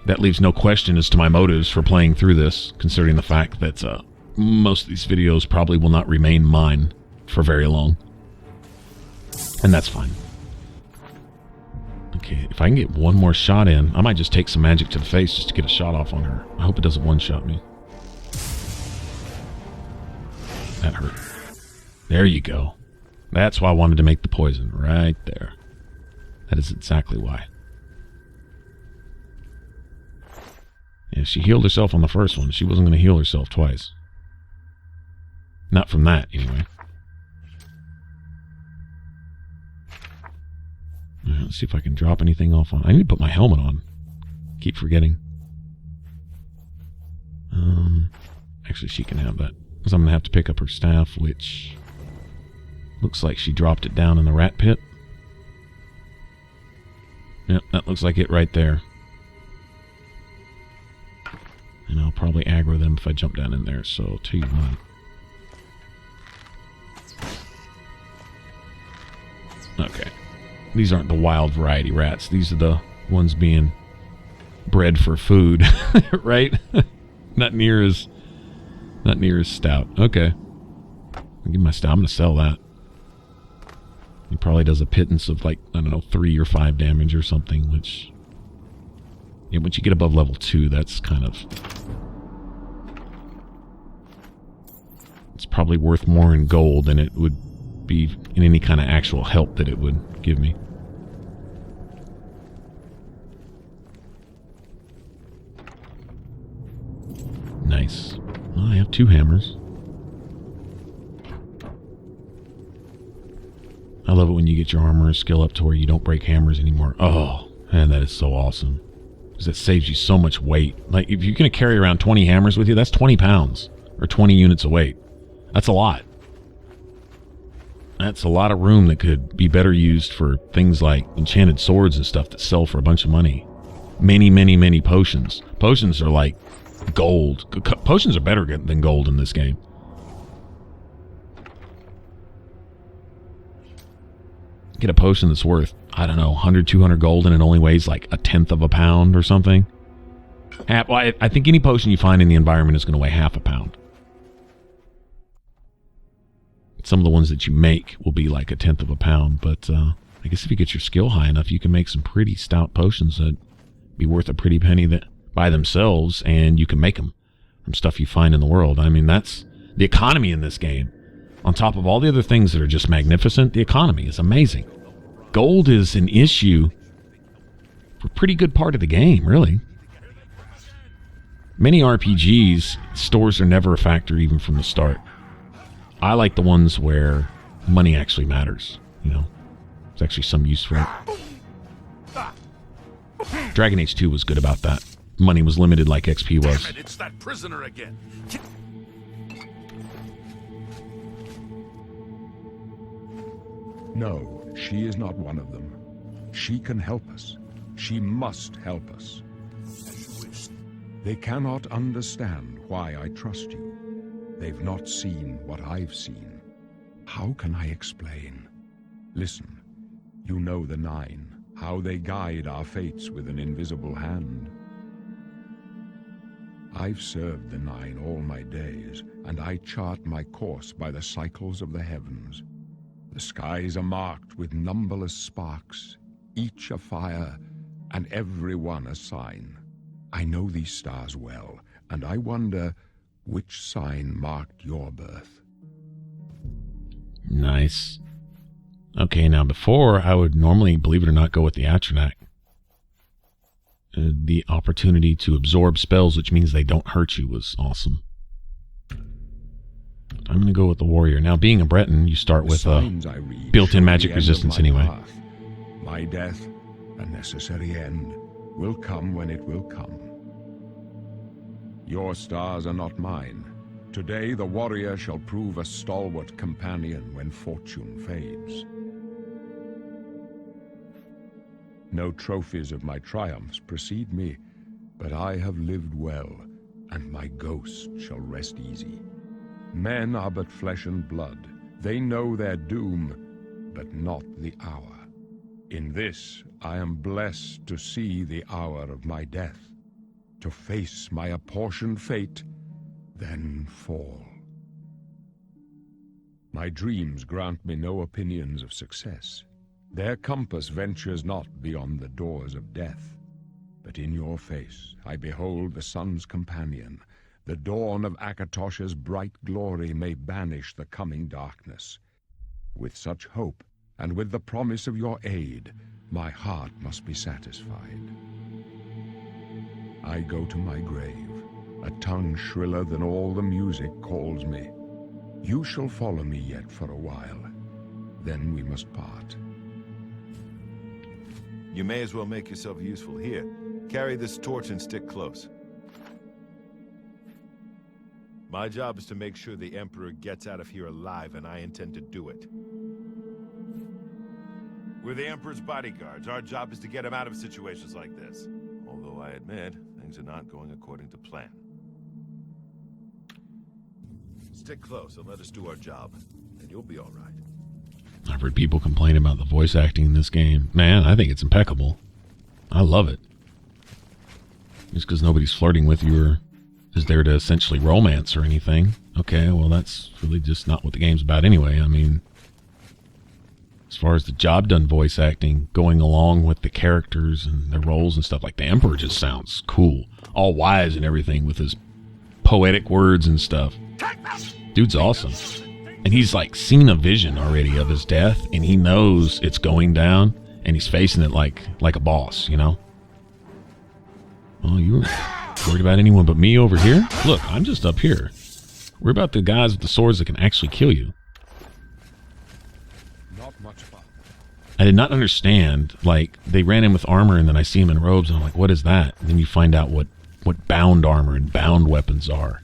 that leaves no question as to my motives for playing through this, considering the fact that most of these videos probably will not remain mine for very long. And that's fine. Okay, if I can get one more shot in, I might just take some magic to the face just to get a shot off on her. I hope it doesn't one-shot me. That hurt. There you go. That's why I wanted to make the poison, right there. That is exactly why. Yeah, she healed herself on the first one. She wasn't going to heal herself twice. Not from that, anyway. Let's see if I can drop anything off on. I need to put my helmet on. Keep forgetting. Actually, she can have that. Because I'm going to have to pick up her staff, which looks like she dropped it down in the rat pit. Yep, that looks like it right there. And I'll probably aggro them if I jump down in there, so 2, 1. Okay. These aren't the wild variety rats. These are the ones being bred for food, right? Not near as stout. Okay. I'll give my stout. I'm going to sell that. He probably does a pittance of, like, I don't know, 3 or 5 damage or something, which... Yeah, once you get above level 2, that's kind of... It's probably worth more in gold than it would be in any kind of actual help that it would give me. Nice. Well, I have 2 hammers. I love it when you get your armor skill up to where you don't break hammers anymore. Oh, man, that is so awesome. Because it saves you so much weight. Like, if you're going to carry around 20 hammers with you, that's 20 pounds. Or 20 units of weight. That's a lot. That's a lot of room that could be better used for things like enchanted swords and stuff that sell for a bunch of money. Many, many, many potions. Potions are like gold. Potions are better than gold in this game. Get a potion that's worth, I don't know, 100, 200 gold and it only weighs like 1/10 of a pound or something. Well, I think any potion you find in the environment is going to weigh half a pound. Some of the ones that you make will be like 1/10 of a pound, but I guess if you get your skill high enough, you can make some pretty stout potions that be worth a pretty penny that by themselves, and you can make them from stuff you find in the world. I mean, that's the economy in this game. On top of all the other things that are just magnificent, the economy is amazing. Gold is an issue for a pretty good part of the game, really. Many RPGs, stores are never a factor even from the start. I like the ones where money actually matters, you know. There's actually some use for it. Dragon Age 2 was good about that. Money was limited like XP was. Damn it, it's that prisoner again. No, she is not one of them. She can help us. She must help us. They cannot understand why I trust you. They've not seen what I've seen. How can I explain? Listen, you know the Nine, how they guide our fates with an invisible hand. I've served the Nine all my days, and I chart my course by the cycles of the heavens. The skies are marked with numberless sparks, each a fire, and every one a sign. I know these stars well, and I wonder which sign marked your birth. Nice. Okay, now before, I would normally, believe it or not, go with the Atronach. The opportunity to absorb spells, which means they don't hurt you, was awesome. I'm going to go with the warrior. Now, being a Breton, you start with built-in magic resistance anyway. My death, a necessary end, will come when it will come. Your stars are not mine. Today the warrior shall prove a stalwart companion when fortune fades. No trophies of my triumphs precede me, but I have lived well, and my ghost shall rest easy. Men are but flesh and blood. They know their doom, but not the hour. In this I am blessed to see the hour of my death, to face my apportioned fate, then fall. My dreams grant me no opinions of success. Their compass ventures not beyond the doors of death. But in your face I behold the sun's companion. The dawn of Akatosh's bright glory may banish the coming darkness. With such hope, and with the promise of your aid, my heart must be satisfied. I go to my grave. A tongue shriller than all the music calls me. You shall follow me yet for a while. Then we must part. You may as well make yourself useful. Here, carry this torch and stick close. My job is to make sure the Emperor gets out of here alive, and I intend to do it. We're the Emperor's bodyguards. Our job is to get him out of situations like this. Although I admit, things are not going according to plan. Stick close and let us do our job, and you'll be all right. I've heard people complain about the voice acting in this game. Man, I think it's impeccable. I love it. Just because nobody's flirting with you or is there to essentially romance or anything. Okay, well, that's really just not what the game's about anyway. I mean, as far as the job done voice acting, going along with the characters and their roles and stuff, like the Emperor just sounds cool. All wise and everything with his poetic words and stuff. Dude's awesome. And he's like seen a vision already of his death, and he knows it's going down, and he's facing it like a boss, you know? Oh, you were worried about anyone but me over here? Look, I'm just up here. We're about the guys with the swords that can actually kill you. Not much fun. I did not understand, like, they ran in with armor, and then I see him in robes, and I'm like, what is that? And then you find out what bound armor and bound weapons are.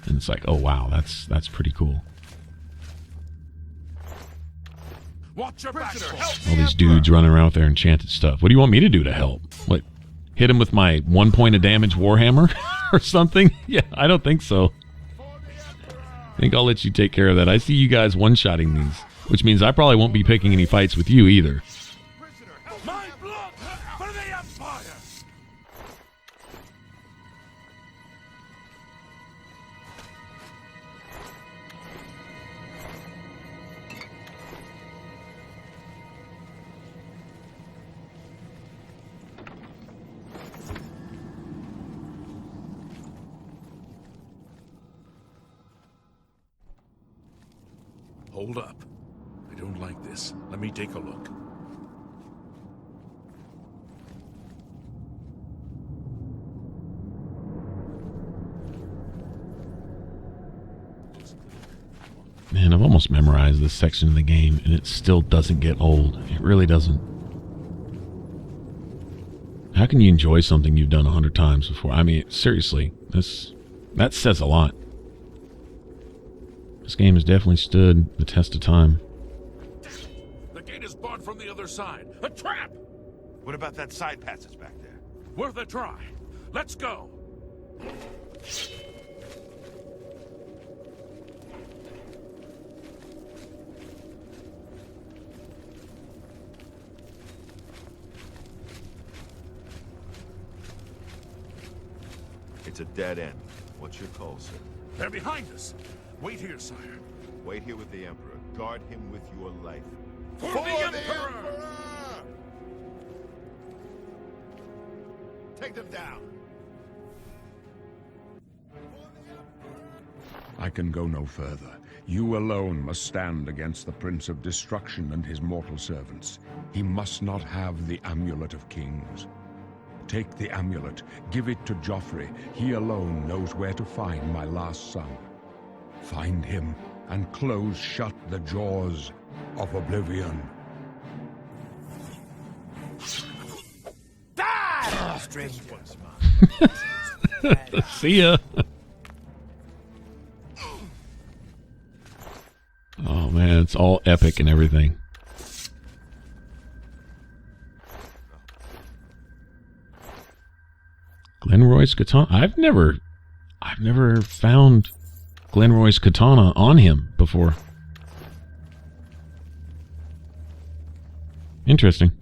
And it's like, oh wow, that's pretty cool. Watch your back. All these dudes running around with their enchanted stuff. What do you want me to do to help? What, hit him with my 1 point of damage warhammer or something? Yeah, I don't think so. I think I'll let you take care of that. I see you guys one-shotting these, which means I probably won't be picking any fights with you either. My blood for the Empire! Hold up. I don't like this. Let me take a look. Man, I've almost memorized this section of the game, and it still doesn't get old. It really doesn't. How can you enjoy something you've done 100 times before? I mean, seriously, that says a lot. This game has definitely stood the test of time. The gate is barred from the other side. A trap! What about that side passage back there? Worth a try. Let's go. It's a dead end. What's your call, sir? They're behind us. Wait here, sire. Wait here with the Emperor. Guard him with your life. For the Emperor! Take them down! I can go no further. You alone must stand against the Prince of Destruction and his mortal servants. He must not have the Amulet of Kings. Take the amulet, give it to Joffrey. He alone knows where to find my last son. Find him and close shut the jaws of Oblivion. Die! Stranger. See ya. Oh man, it's all epic and everything. Glenroy's katana. I've never found Glenroy's katana on him before. Interesting.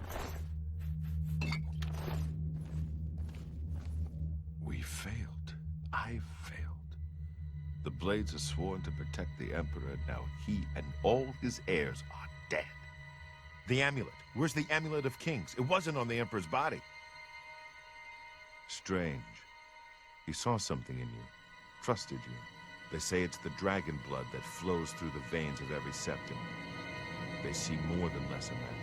We failed. I failed. The Blades are sworn to protect the Emperor. Now he and all his heirs are dead. The amulet. Where's the amulet of kings? It wasn't on the Emperor's body. Strange. He saw something in you. Trusted you. They say it's the dragon blood that flows through the veins of every septum. They see more than lesser men.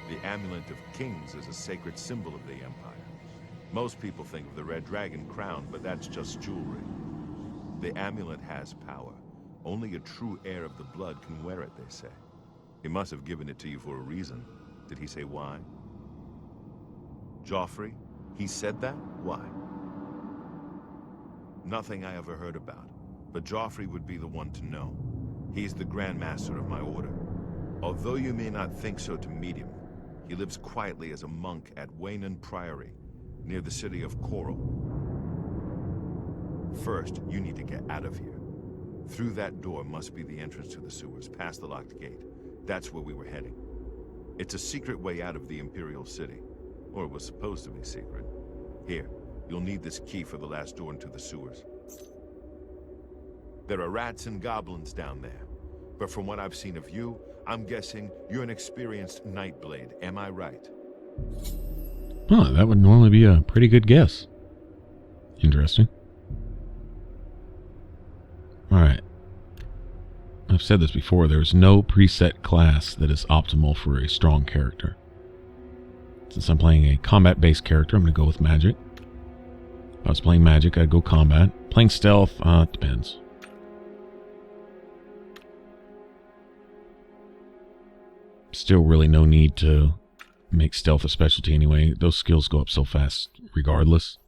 The amulet of kings is a sacred symbol of the Empire. Most people think of the red dragon crown, but that's just jewelry. The amulet has power. Only a true heir of the blood can wear it, they say. He must have given it to you for a reason. Did he say why? Joffrey? He said that? Why? Nothing I ever heard about. But Joffrey would be the one to know. He's the Grand Master of my order. Although you may not think so to meet him, he lives quietly as a monk at Waynon Priory, near the city of Coral. First, you need to get out of here. Through that door must be the entrance to the sewers, past the locked gate. That's where we were heading. It's a secret way out of the Imperial city. Or it was supposed to be secret. Here, you'll need this key for the last door into the sewers. There are rats and goblins down there. But from what I've seen of you, I'm guessing you're an experienced Nightblade. Am I right? Huh, that would normally be a pretty good guess. Interesting. Alright. I've said this before, there's no preset class that is optimal for a strong character. Since I'm playing a combat-based character, I'm going to go with magic. If I was playing magic, I'd go combat. Playing stealth, it depends. Still really no need to make stealth a specialty anyway. Those skills go up so fast regardless.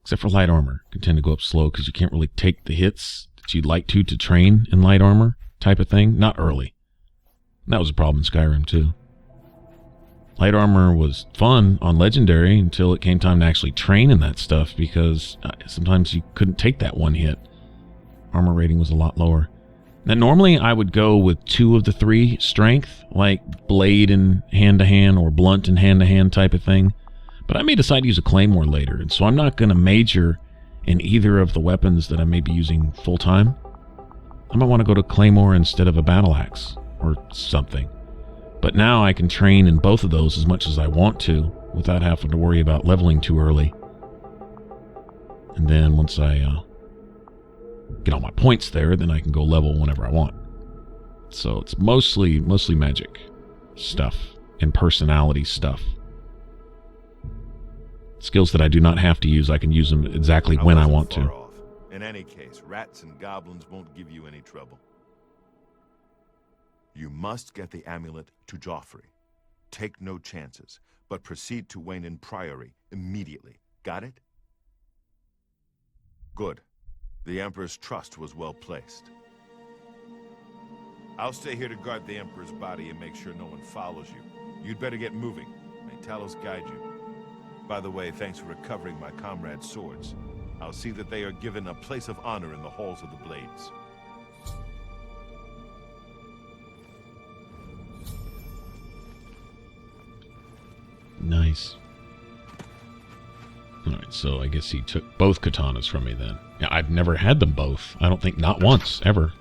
Except for light armor. Can tend to go up slow because you can't really take the hits that you'd like to train in light armor type of thing. Not early. And that was a problem in Skyrim too. Light armor was fun on Legendary until it came time to actually train in that stuff because sometimes you couldn't take that one hit. Armor rating was a lot lower. Now, normally I would go with 2 of the 3 strength, like blade and hand-to-hand or blunt and hand-to-hand type of thing. But I may decide to use a claymore later, and so I'm not going to major in either of the weapons that I may be using full-time. I might want to go to claymore instead of a battle axe or something. But now I can train in both of those as much as I want to without having to worry about leveling too early. And then once I get all my points there, then I can go level whenever I want. So it's mostly magic stuff and personality stuff. Skills that I do not have to use, I can use them exactly when I want to. In any case, rats and goblins won't give you any trouble. You must get the amulet to Joffrey. Take no chances, but proceed to Waynon Priory immediately. Got it? Good. The Emperor's trust was well placed. I'll stay here to guard the Emperor's body and make sure no one follows you. You'd better get moving. May Talos guide you. By the way, thanks for recovering my comrades' swords. I'll see that they are given a place of honor in the halls of the Blades. Nice. Alright, so I guess he took both katanas from me then. Yeah, I've never had them both. I don't think, not once, ever.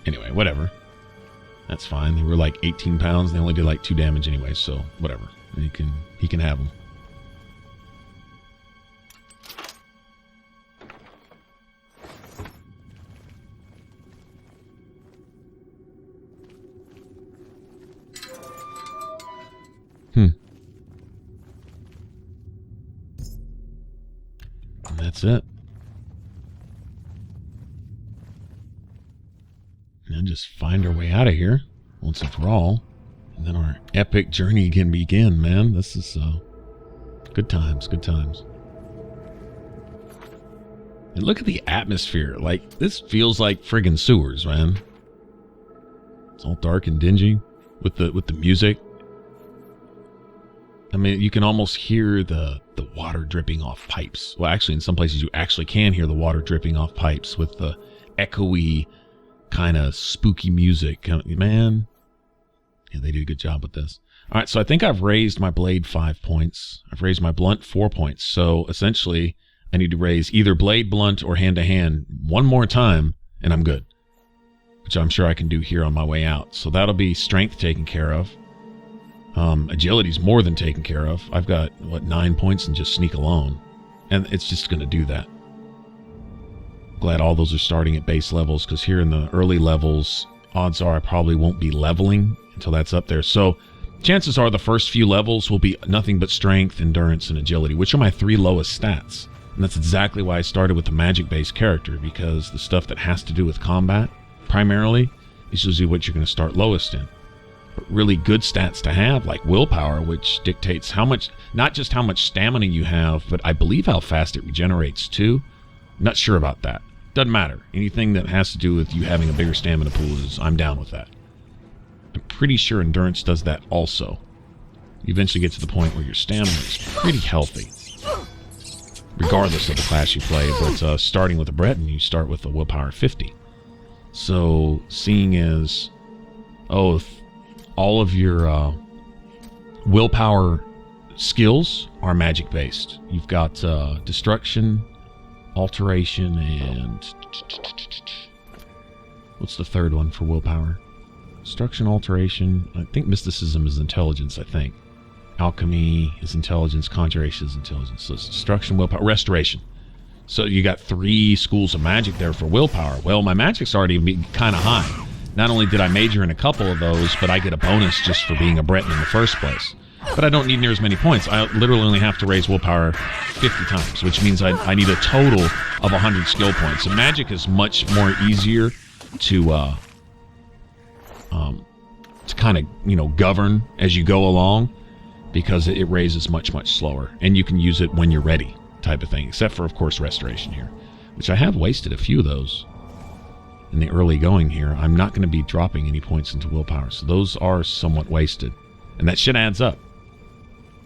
Anyway, whatever. That's fine. They were like 18 pounds. They only did like 2 damage anyway, so whatever. He can have them. And that's it. Now just find our way out of here once and for all. And then our epic journey can begin, man. This is good times, good times. And look at the atmosphere. Like, this feels like friggin' sewers, man. It's all dark and dingy with the music. I mean, you can almost hear the water dripping off pipes. Well, actually, in some places you actually can hear the water dripping off pipes with the echoey, kind of spooky music. Man, yeah, they do a good job with this. All right, so I think I've raised my blade 5 points. I've raised my blunt 4 points. So essentially, I need to raise either blade, blunt, or hand-to-hand one more time, and I'm good. Which I'm sure I can do here on my way out. So that'll be strength taken care of. Agility's more than taken care of. I've got, 9 points in just sneak alone. And it's just going to do that. Glad all those are starting at base levels, because here in the early levels, odds are I probably won't be leveling until that's up there. So chances are the first few levels will be nothing but strength, endurance, and agility, which are my 3 lowest stats. And that's exactly why I started with the magic-based character, because the stuff that has to do with combat, primarily, is usually what you're going to start lowest in. But really good stats to have, like willpower, which dictates how much, not just how much stamina you have, but I believe how fast it regenerates too. I'm not sure about that. Doesn't matter. Anything that has to do with you having a bigger stamina pool, I'm down with that. I'm pretty sure endurance does that also. You eventually get to the point where your stamina is pretty healthy, regardless of the class you play. But starting with a Breton, you start with a willpower 50. So seeing as, all of your willpower skills are magic based. You've got destruction, alteration, and what's the third one for willpower? Destruction, alteration. I think mysticism is intelligence, I think. Alchemy is intelligence, conjuration is intelligence. So it's destruction, willpower, restoration. So you got 3 schools of magic there for willpower. Well, my magic's already kind of high. Not only did I major in a couple of those, but I get a bonus just for being a Breton in the first place. But I don't need near as many points. I literally only have to raise willpower 50 times, which means I need a total of 100 skill points. And magic is much more easier to kind of, govern as you go along, because it raises much, much slower. And you can use it when you're ready, type of thing, except for, of course, restoration here, which I have wasted a few of those in the early going here. I'm not going to be dropping any points into willpower, so those are somewhat wasted. And that shit adds up.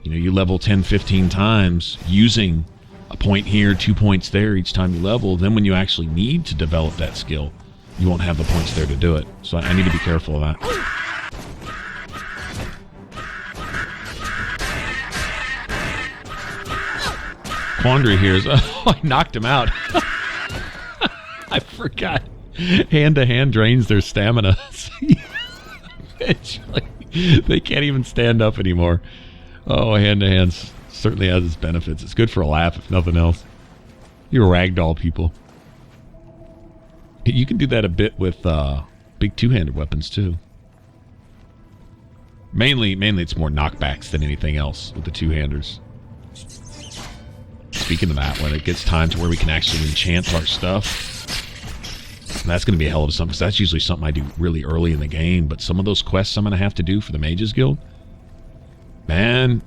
You level 10, 15 times using a point here, 2 points there each time you level. Then when you actually need to develop that skill, you won't have the points there to do it. So I need to be careful of that. Quandary here is, I knocked him out. I forgot. Hand-to-hand drains their stamina. Eventually, they can't even stand up anymore. Oh, hand-to-hand certainly has its benefits. It's good for a laugh, if nothing else. You ragdoll people. You can do that a bit with big two-handed weapons, too. Mainly it's more knockbacks than anything else with the two-handers. Speaking of that, when it gets time to where we can actually enchant our stuff, that's going to be a hell of a something, because that's usually something I do really early in the game. But some of those quests I'm going to have to do for the Mages Guild, man,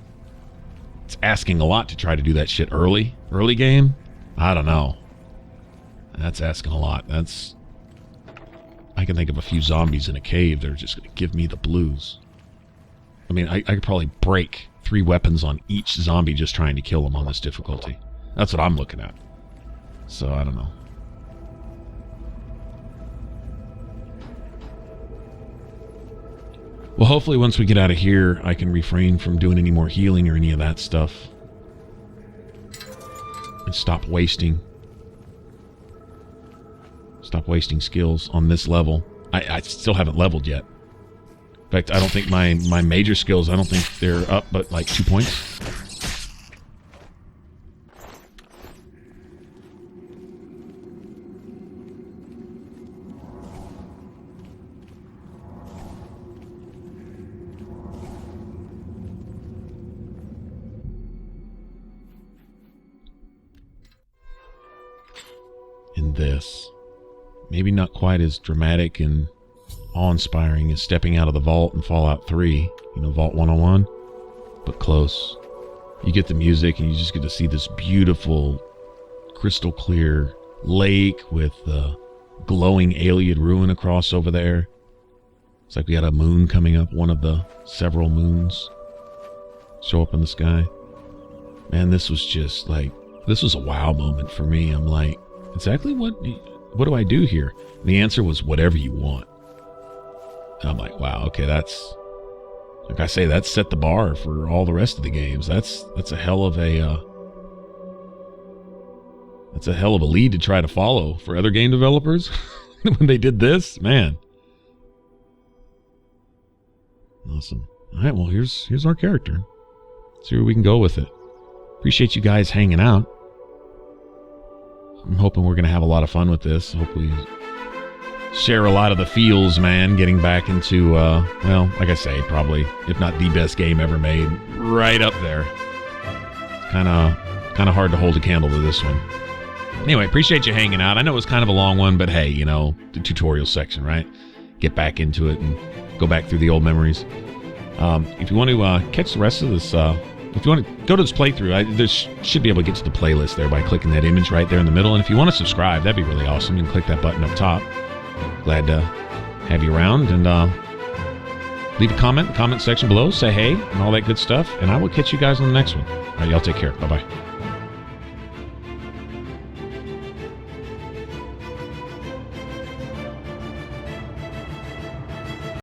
it's asking a lot to try to do that shit early game. I don't know. That's asking a lot. I can think of a few zombies in a cave that are just going to give me the blues. I mean, I could probably break 3 weapons on each zombie just trying to kill them on this difficulty. That's what I'm looking at. So, I don't know. Well, hopefully once we get out of here, I can refrain from doing any more healing or any of that stuff. And stop wasting skills on this level. I still haven't leveled yet. In fact, I don't think my major skills, I don't think they're up but like 2 points. In this, maybe not quite as dramatic and awe-inspiring as stepping out of the vault in Fallout 3, Vault 101, but close. You get the music and you just get to see this beautiful, crystal clear lake with the glowing alien ruin across over there. It's like we got a moon coming up, one of the several moons show up in the sky. Man, this was just like, this was a wow moment for me. I'm like, exactly what do I do here? And the answer was whatever you want. And I'm like, wow, okay, that's, like I say, that set the bar for all the rest of the games. That's a hell of a lead to try to follow for other game developers. When they did this, man. Awesome. All right, well, here's our character. See where we can go with it. Appreciate you guys hanging out. I'm hoping we're going to have a lot of fun with this. Hope we share a lot of the feels, man, getting back into, well, like I say, probably, if not the best game ever made, right up there. It's kind of hard to hold a candle to this one. Anyway, appreciate you hanging out. I know it was kind of a long one, but hey, you know, the tutorial section, right? Get back into it and go back through the old memories. If you want to catch the rest of this, if you want to go to this playthrough, there should be able to get to the playlist there by clicking that image right there in the middle. And if you want to subscribe, that'd be really awesome. You can click that button up top. Glad to have you around, and leave a comment in the comment section below. Say hey and all that good stuff, and I will catch you guys on the next one. All right, y'all take care. Bye-bye.